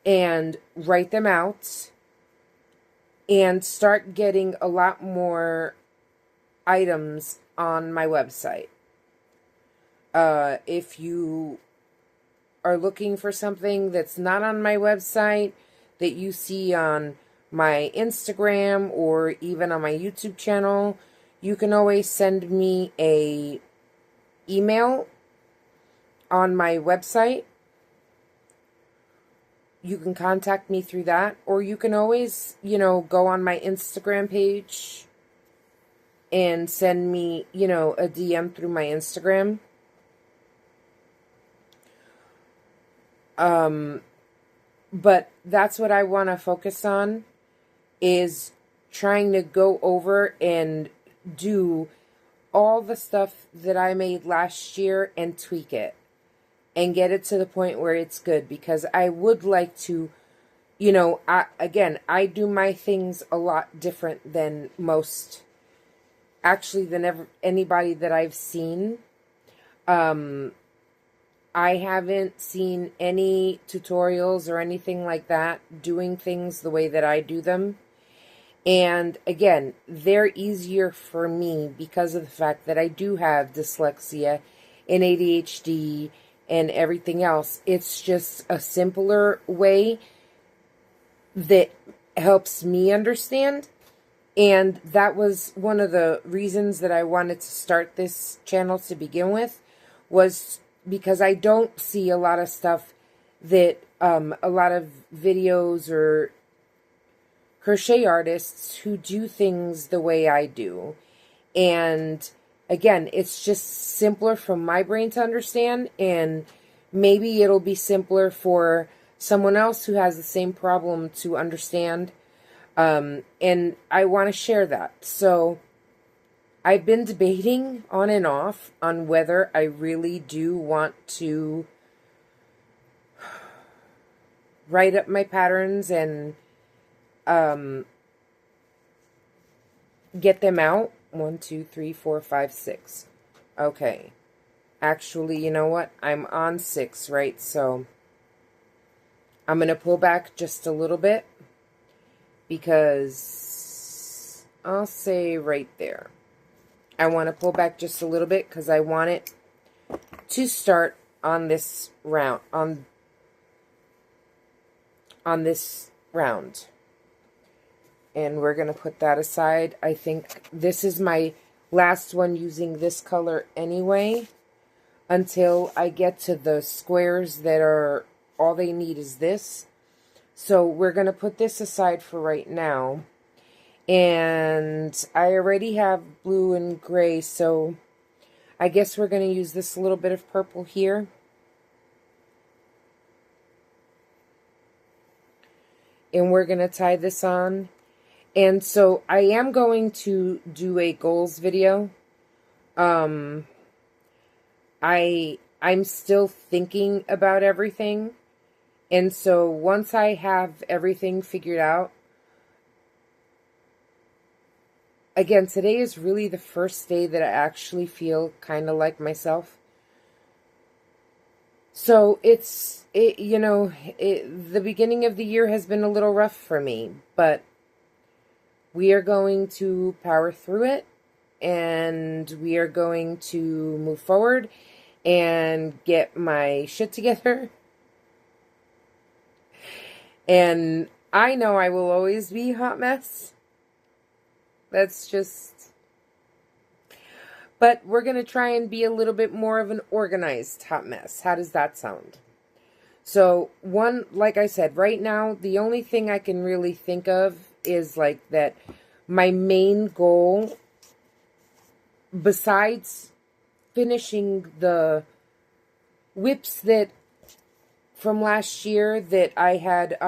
and write them out and start getting a lot more items on my website. If you are looking for something that's not on my website that you see on my Instagram or even on my YouTube channel, you can always send me a email on my website. You can contact me through that, or you can always, go on my Instagram page and send me, a DM through my Instagram. But that's what I want to focus on, is trying to go over and do all the stuff that I made last year and tweak it and get it to the point where it's good, because I would like to, I do my things a lot different than most, actually, than anybody that I've seen. I haven't seen any tutorials or anything like that doing things the way that I do them. And again, they're easier for me because of the fact that I do have dyslexia and ADHD and everything else. It's just a simpler way that helps me understand. And that was one of the reasons that I wanted to start this channel to begin with, was because I don't see a lot of stuff that a lot of videos or crochet artists who do things the way I do. And again, it's just simpler for my brain to understand, and maybe it'll be simpler for someone else who has the same problem to understand. And I want to share that. So I've been debating on and off on whether I really do want to write up my patterns and get them out. 1, 2, 3, 4, 5, 6. Okay. Actually, you know what? I'm on 6, right? So I'm going to pull back just a little bit, because I'll say right there. I want to pull back just a little bit because I want it to start on this round, on this round. And we're going to put that aside. I think this is my last one using this color anyway, until I get to the squares that are, all they need is this. So we're going to put this aside for right now. And I already have blue and gray, so I guess we're going to use this little bit of purple here. And we're going to tie this on. And so I am going to do a goals video. I'm still thinking about everything. And so once I have everything figured out, again, today is really the first day that I actually feel kind of like myself. So the beginning of the year has been a little rough for me, but we are going to power through it, and we are going to move forward and get my shit together. And I know I will always be a hot mess. That's just... But we're going to try and be a little bit more of an organized hot mess. How does that sound? So, like I said, right now, the only thing I can really think of is like that my main goal, besides finishing the whips that from last year that I had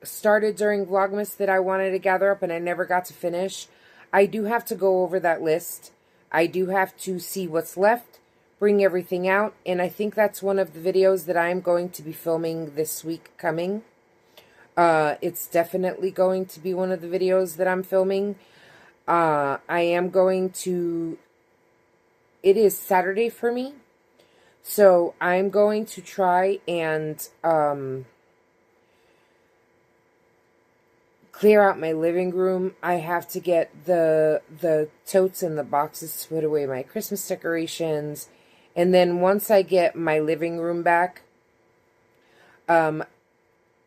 started during Vlogmas that I wanted to gather up and I never got to finish, I do have to go over that list. I do have to see what's left, bring everything out, and I think that's one of the videos that I'm going to be filming this week coming. It's definitely going to be one of the videos that I'm filming. I am going to... It is Saturday for me, so I'm going to try and clear out my living room. I have to get the totes and the boxes to put away my Christmas decorations. And then once I get my living room back, a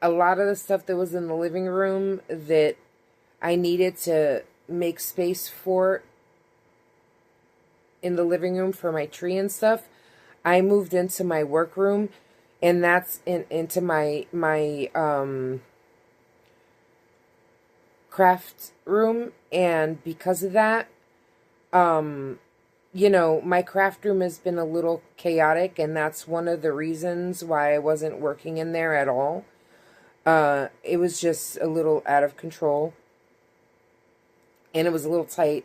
lot of the stuff that was in the living room that I needed to make space for in the living room for my tree and stuff, I moved into my workroom, and that's into my craft room. And because of that, you know, my craft room has been a little chaotic, and that's one of the reasons why I wasn't working in there at all. It was just a little out of control, and it was a little tight.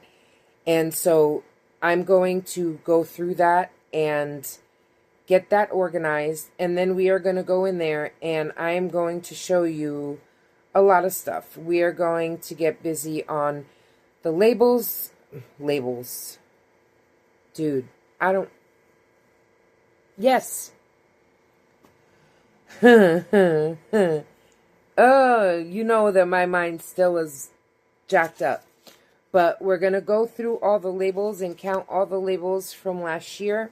And so I'm going to go through that and get that organized, and then we are going to go in there and I am going to show you a lot of stuff. We are going to get busy on the labels. Dude, I don't... Yes. You know that my mind still is jacked up. But we're going to go through all the labels and count all the labels from last year.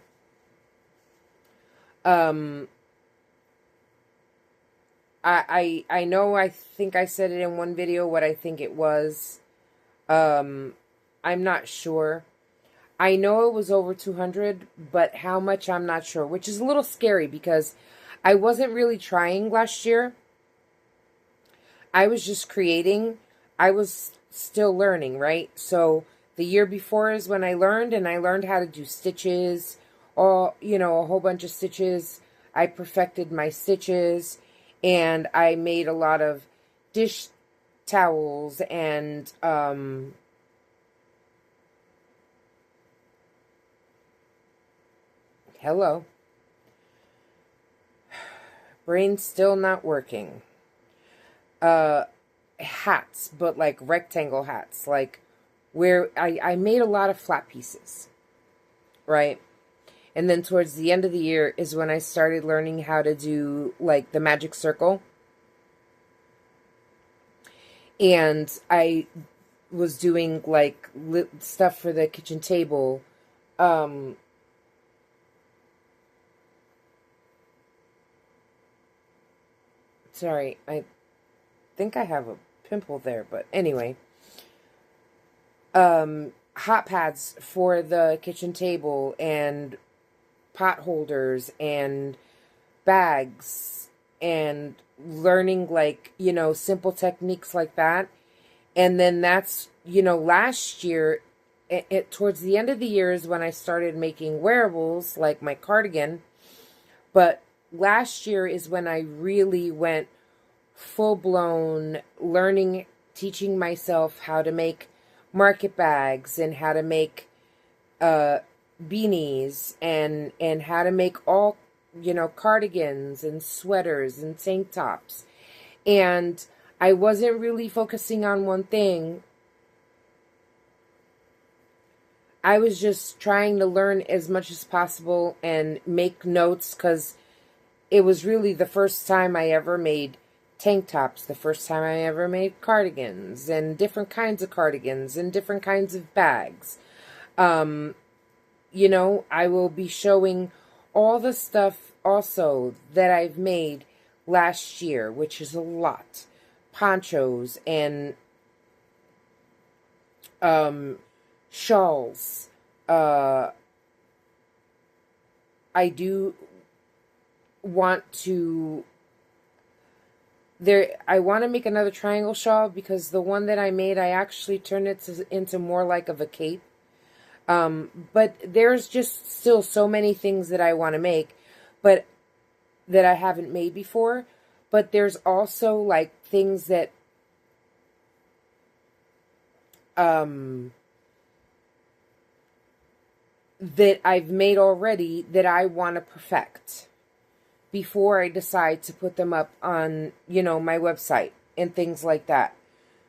I know, I think I said it in one video what I think it was. I'm not sure. I know it was over 200, but how much I'm not sure, which is a little scary because I wasn't really trying last year. I was just creating. I was still learning, right? So the year before is when I learned, and I learned how to do stitches, all, you know, a whole bunch of stitches. I perfected my stitches, and I made a lot of dish towels and hello. Brain's still not working. Hats, but like rectangle hats, like where I made a lot of flat pieces, right? And then towards the end of the year is when I started learning how to do like the magic circle. And I was doing like stuff for the kitchen table. Um, Sorry, I think I have a pimple there, but anyway. Hot pads for the kitchen table and pot holders and bags and learning like, simple techniques like that. And then that's, last year, towards the end of the year is when I started making wearables like my cardigan. But last year is when I really went full blown learning, teaching myself how to make market bags and how to make beanies and how to make all cardigans and sweaters and tank tops. And I wasn't really focusing on one thing. I was just trying to learn as much as possible and make notes, because it was really the first time I ever made tank tops, the first time I ever made cardigans and different kinds of cardigans and different kinds of bags. I will be showing all the stuff also that I've made last year, which is a lot. Ponchos and shawls. I do want to I want to make another triangle shawl, because the one that I made, I actually turned it into more like of a cape. But there's just still so many things that I want to make, but that I haven't made before. But there's also like things that that I've made already that I want to perfect before I decide to put them up on, my website and things like that.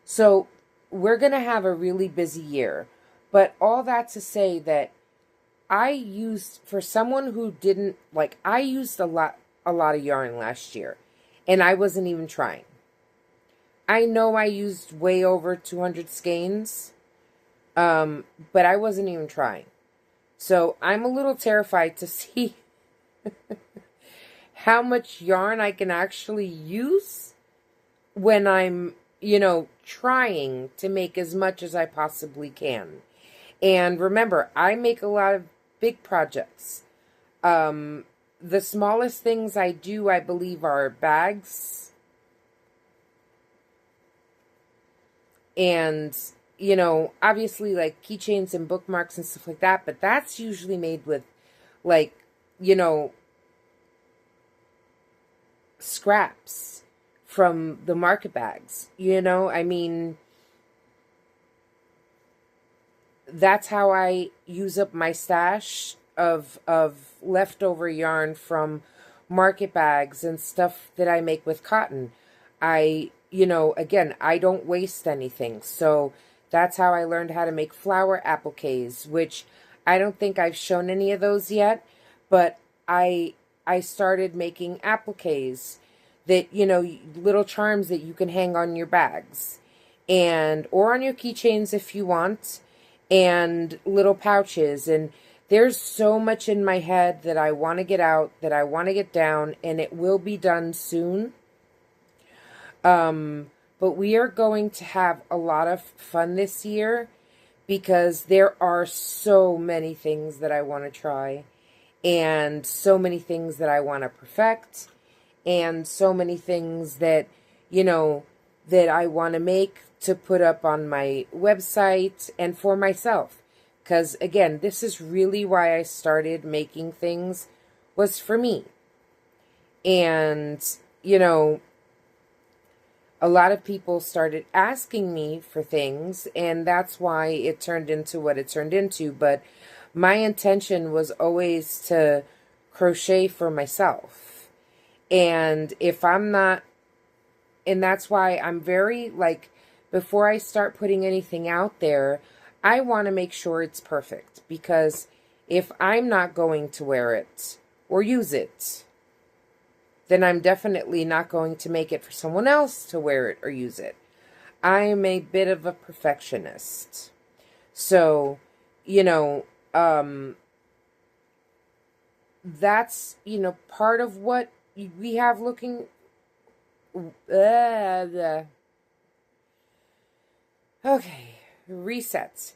So we're going to have a really busy year. But all that to say that I used, for someone who didn't, I used a lot of yarn last year, and I wasn't even trying. I know I used way over 200 skeins, but I wasn't even trying. So I'm a little terrified to see how much yarn I can actually use when I'm, trying to make as much as I possibly can. And remember, I make a lot of big projects. The smallest things I do, I believe, are bags. And, obviously like keychains and bookmarks and stuff like that. But that's usually made with scraps from the market bags. I mean, that's how I use up my stash of leftover yarn from market bags and stuff that I make with cotton. Again, I don't waste anything. So that's how I learned how to make flower appliques, which I don't think I've shown any of those yet, but I started making appliques that, little charms that you can hang on your bags or on your keychains if you want, and little pouches. And there's so much in my head that I want to get out, that I want to get down, and it will be done soon. But we are going to have a lot of fun this year, because there are so many things that I want to try, and so many things that I want to perfect, and so many things that, that I want to make to put up on my website and for myself. Because, again, this is really why I started making things, was for me. And, a lot of people started asking me for things, and that's why it turned into what it turned into. But my intention was always to crochet for myself. And if I'm not, and that's why I'm very, before I start putting anything out there, I want to make sure it's perfect. Because if I'm not going to wear it or use it, then I'm definitely not going to make it for someone else to wear it or use it. I am a bit of a perfectionist. So, you know, that's, part of what we have looking. Okay, resets.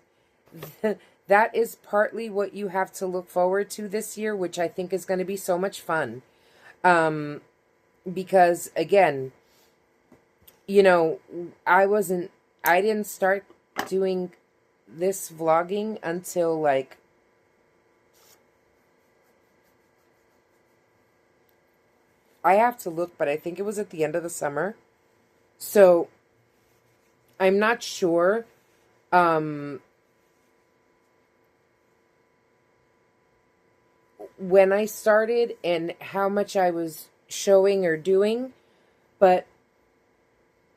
That is partly what you have to look forward to this year, which I think is going to be so much fun. Because again, I didn't start doing this vlogging until like I have to look, but I think it was at the end of the summer. So I'm not sure when I started and how much I was showing or doing, but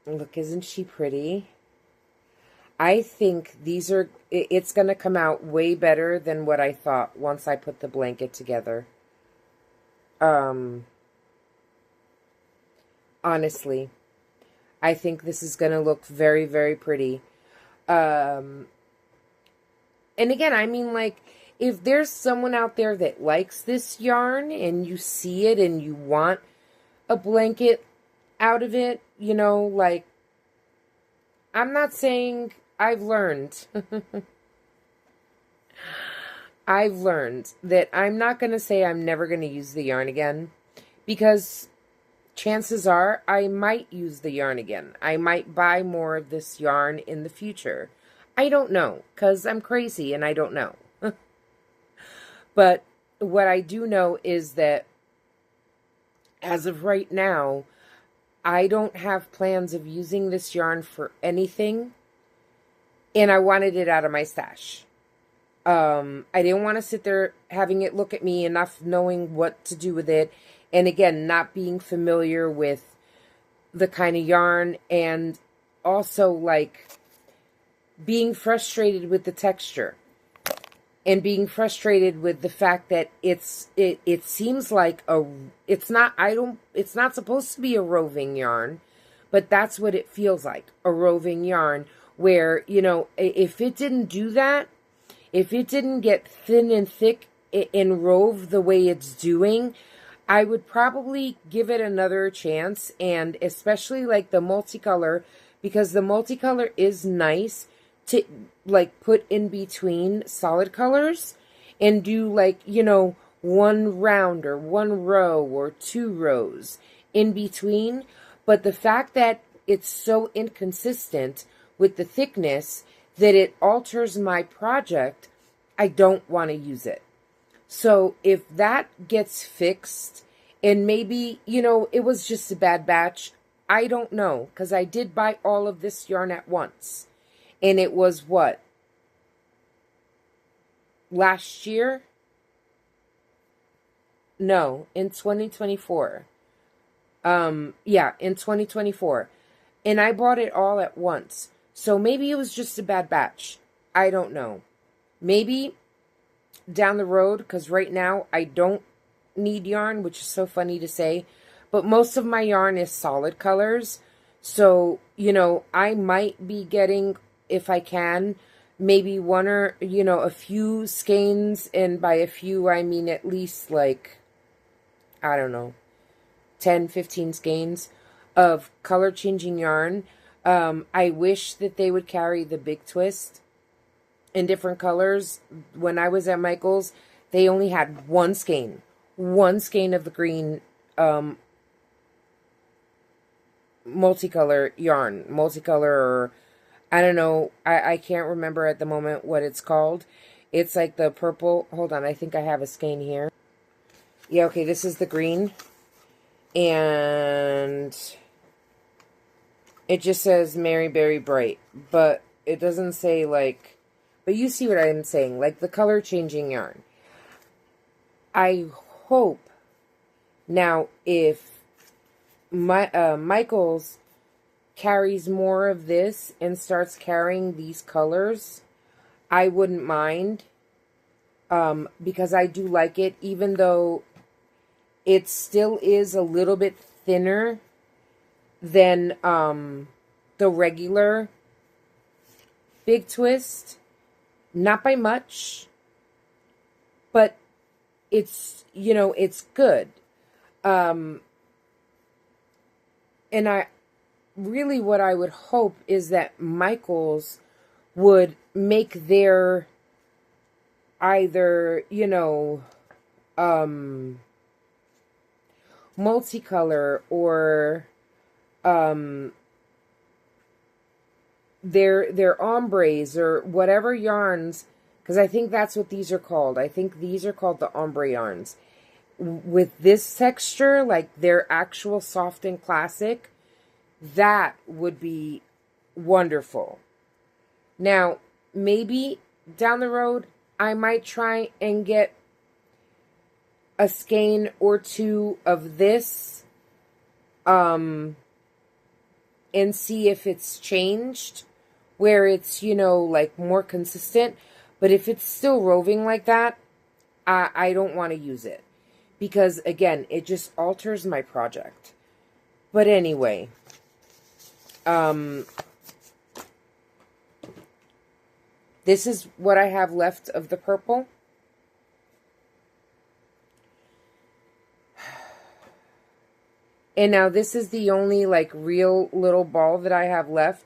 look, isn't she pretty? I think it's going to come out way better than what I thought once I put the blanket together. Honestly, I think this is going to look very, very pretty. And again, I mean, like, if there's someone out there that likes this yarn and you see it and you want a blanket out of it, like, I'm not saying I've learned. I've learned that I'm not going to say I'm never going to use the yarn again, because chances are I might use the yarn again. I might buy more of this yarn in the future. I don't know, because I'm crazy and I don't know. But what I do know is that as of right now, I don't have plans of using this yarn for anything, and I wanted it out of my stash. I didn't want to sit there having it look at me, enough knowing what to do with it, and again, not being familiar with the kind of yarn, and also like being frustrated with the texture. And being frustrated with the fact that it seems like it's not supposed to be a roving yarn, but that's what it feels like, a roving yarn, where, if it didn't do that, if it didn't get thin and thick and rove the way it's doing, I would probably give it another chance, and especially like the multicolor, because the multicolor is nice to like put in between solid colors and do like, one round or one row or 2 rows in between. But the fact that it's so inconsistent with the thickness that it alters my project, I don't want to use it. So if that gets fixed, and maybe, it was just a bad batch, I don't know, because I did buy all of this yarn at once. And it was what? Last year? No, in 2024. Yeah, in 2024. And I bought it all at once. So maybe it was just a bad batch. I don't know. Maybe down the road, because right now I don't need yarn, which is so funny to say. But most of my yarn is solid colors. So, I might be getting, if I can, maybe one or, a few skeins, and by a few, I mean at least like, I don't know, 10, 15 skeins of color changing yarn. I wish that they would carry the big twist in different colors. When I was at Michael's, they only had one skein of the green, multicolor yarn, or I don't know, I can't remember at the moment what it's called. It's like the purple, hold on, I think I have a skein here. Yeah, okay, this is the green, and it just says Mary Berry Bright, but it doesn't say like, but you see what I'm saying, like the color changing yarn. I hope now if Michael's carries more of this and starts carrying these colors, I wouldn't mind, because I do like it, even though it still is a little bit thinner than the the regular big twist. Not by much, but it's, you know, it's good. And I really, what I would hope is that Michaels would make their either, you know, multicolor or their ombres or whatever yarns, because I think that's what these are called. I think these are called the ombre yarns. With this texture, like their actual soft and classic, that would be wonderful. Now, maybe down the road, I might try and get a skein or two of this, and see if it's changed, where it's, you know, like more consistent. But if it's still roving like that, I don't want to use it. Because, again, it just alters my project. But anyway, this is what I have left of the purple. And now this is the only, like, real little ball that I have left.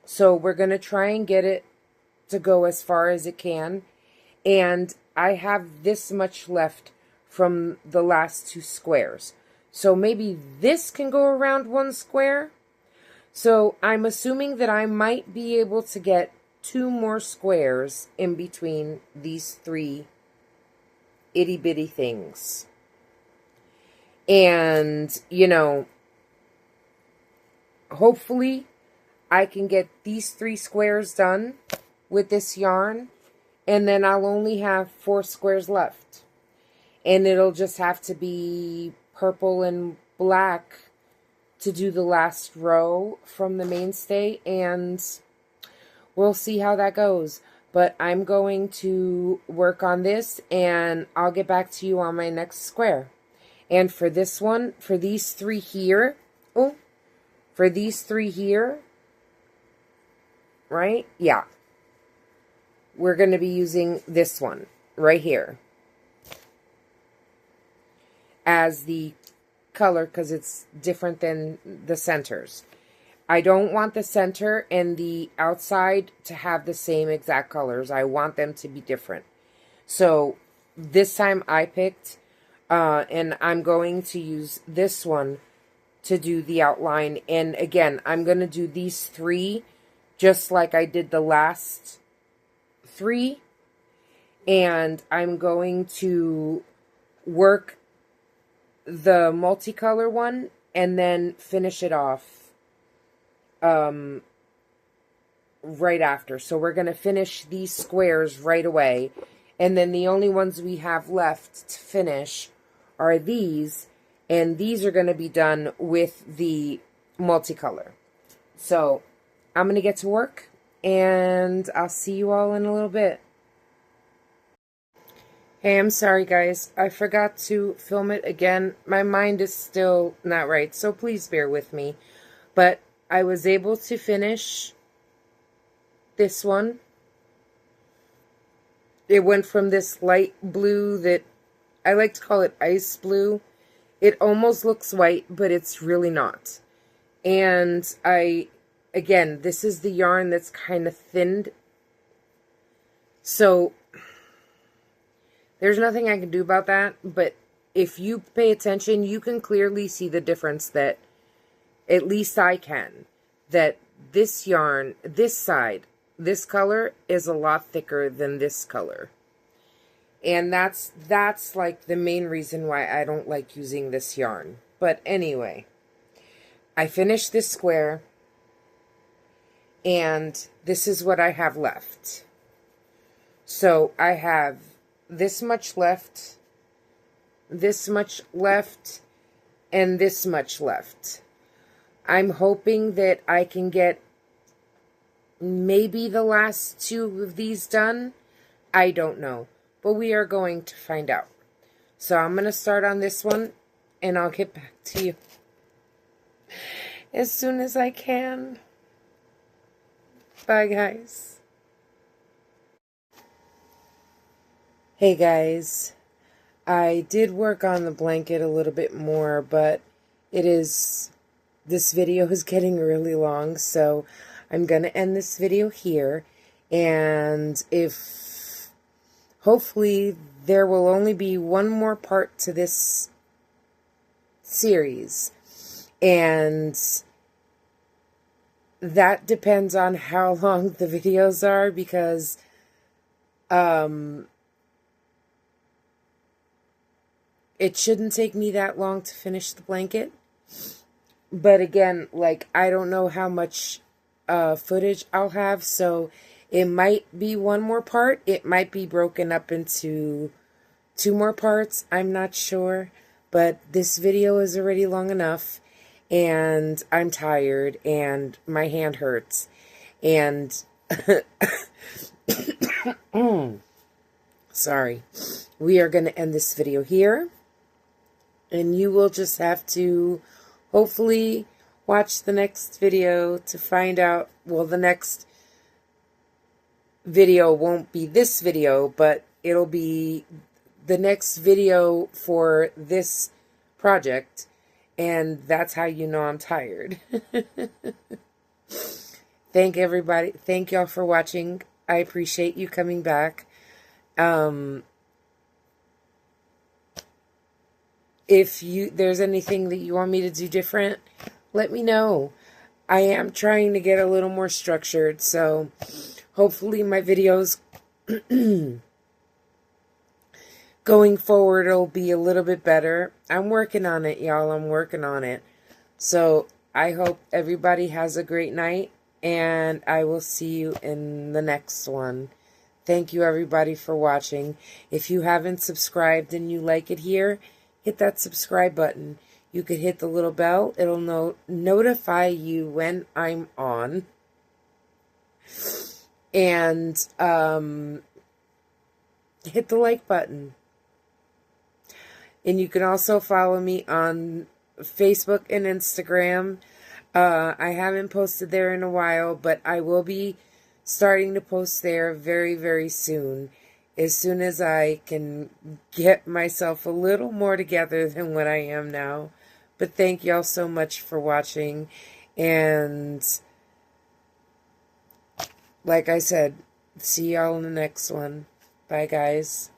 So we're going to try and get it to go as far as it can. And I have this much left from the last 2 squares. So maybe this can go around 1 square. So I'm assuming that I might be able to get 2 more squares in between these 3 itty bitty things. And, you know, hopefully I can get these 3 squares done with this yarn. And then I'll only have 4 squares left. And it'll just have to be purple and black to do the last row from the mainstay. And we'll see how that goes. But I'm going to work on this and I'll get back to you on my next square. And for this one, for these 3 here, for these 3 here, right? Yeah. We're going to be using this one right here as the color because it's different than the centers. I don't want the center and the outside to have the same exact colors. I want them to be different. So this time I picked, and I'm going to use this one to do the outline. And again, I'm going to do these 3 just like I did the last 3. And I'm going to work the multicolor one and then finish it off right after. So we're going to finish these squares right away. And then the only ones we have left to finish are these. And these are going to be done with the multicolor. So I'm going to get to work. And I'll see you all in a little bit. Hey, I'm sorry, guys. I forgot to film it again. My mind is still not right, so please bear with me. But I was able to finish this one. It went from this light blue that I like to call it ice blue. It almost looks white, but it's really not. And again, this is the yarn that's kind of thinned. So there's nothing I can do about that, but if you pay attention, you can clearly see the difference that, at least I can, that this yarn, this side, this color is a lot thicker than this color. And that's like the main reason why I don't like using this yarn. But anyway, I finished this square, and this is what I have left. So I have this much left, this much left, and this much left. I'm hoping that I can get maybe the last 2 of these done. I don't know, but we are going to find out. So I'm going to start on this one, and I'll get back to you as soon as I can. Bye, guys. Hey, guys. I did work on the blanket a little bit more, but this video is getting really long, so I'm going to end this video here. And hopefully there will only be one more part to this series. And that depends on how long the videos are, because it shouldn't take me that long to finish the blanket. But again, like, I don't know how much footage I'll have, so it might be one more part. It might be broken up into 2 more parts. I'm not sure. But this video is already long enough, and I'm tired, and my hand hurts. And sorry. We are going to end this video here. And you will just have to hopefully watch the next video to find out. Well, the next video won't be this video, but it'll be the next video for this project. And that's how you know I'm tired. Thank everybody. Thank y'all for watching. I appreciate you coming back. If there's anything that you want me to do different, let me know. I am trying to get a little more structured, so hopefully my videos going forward will be a little bit better. I'm working on it, y'all. I'm working on it. So I hope everybody has a great night, and I will see you in the next one. Thank you, everybody, for watching. If you haven't subscribed and you like it here, hit that subscribe button. You could hit the little bell. It'll notify you when I'm on. And hit the like button. And you can also follow me on Facebook and Instagram. I haven't posted there in a while, but I will be starting to post there very, very soon. As soon as I can get myself a little more together than what I am now. But thank y'all so much for watching. And like I said, see y'all in the next one. Bye, guys.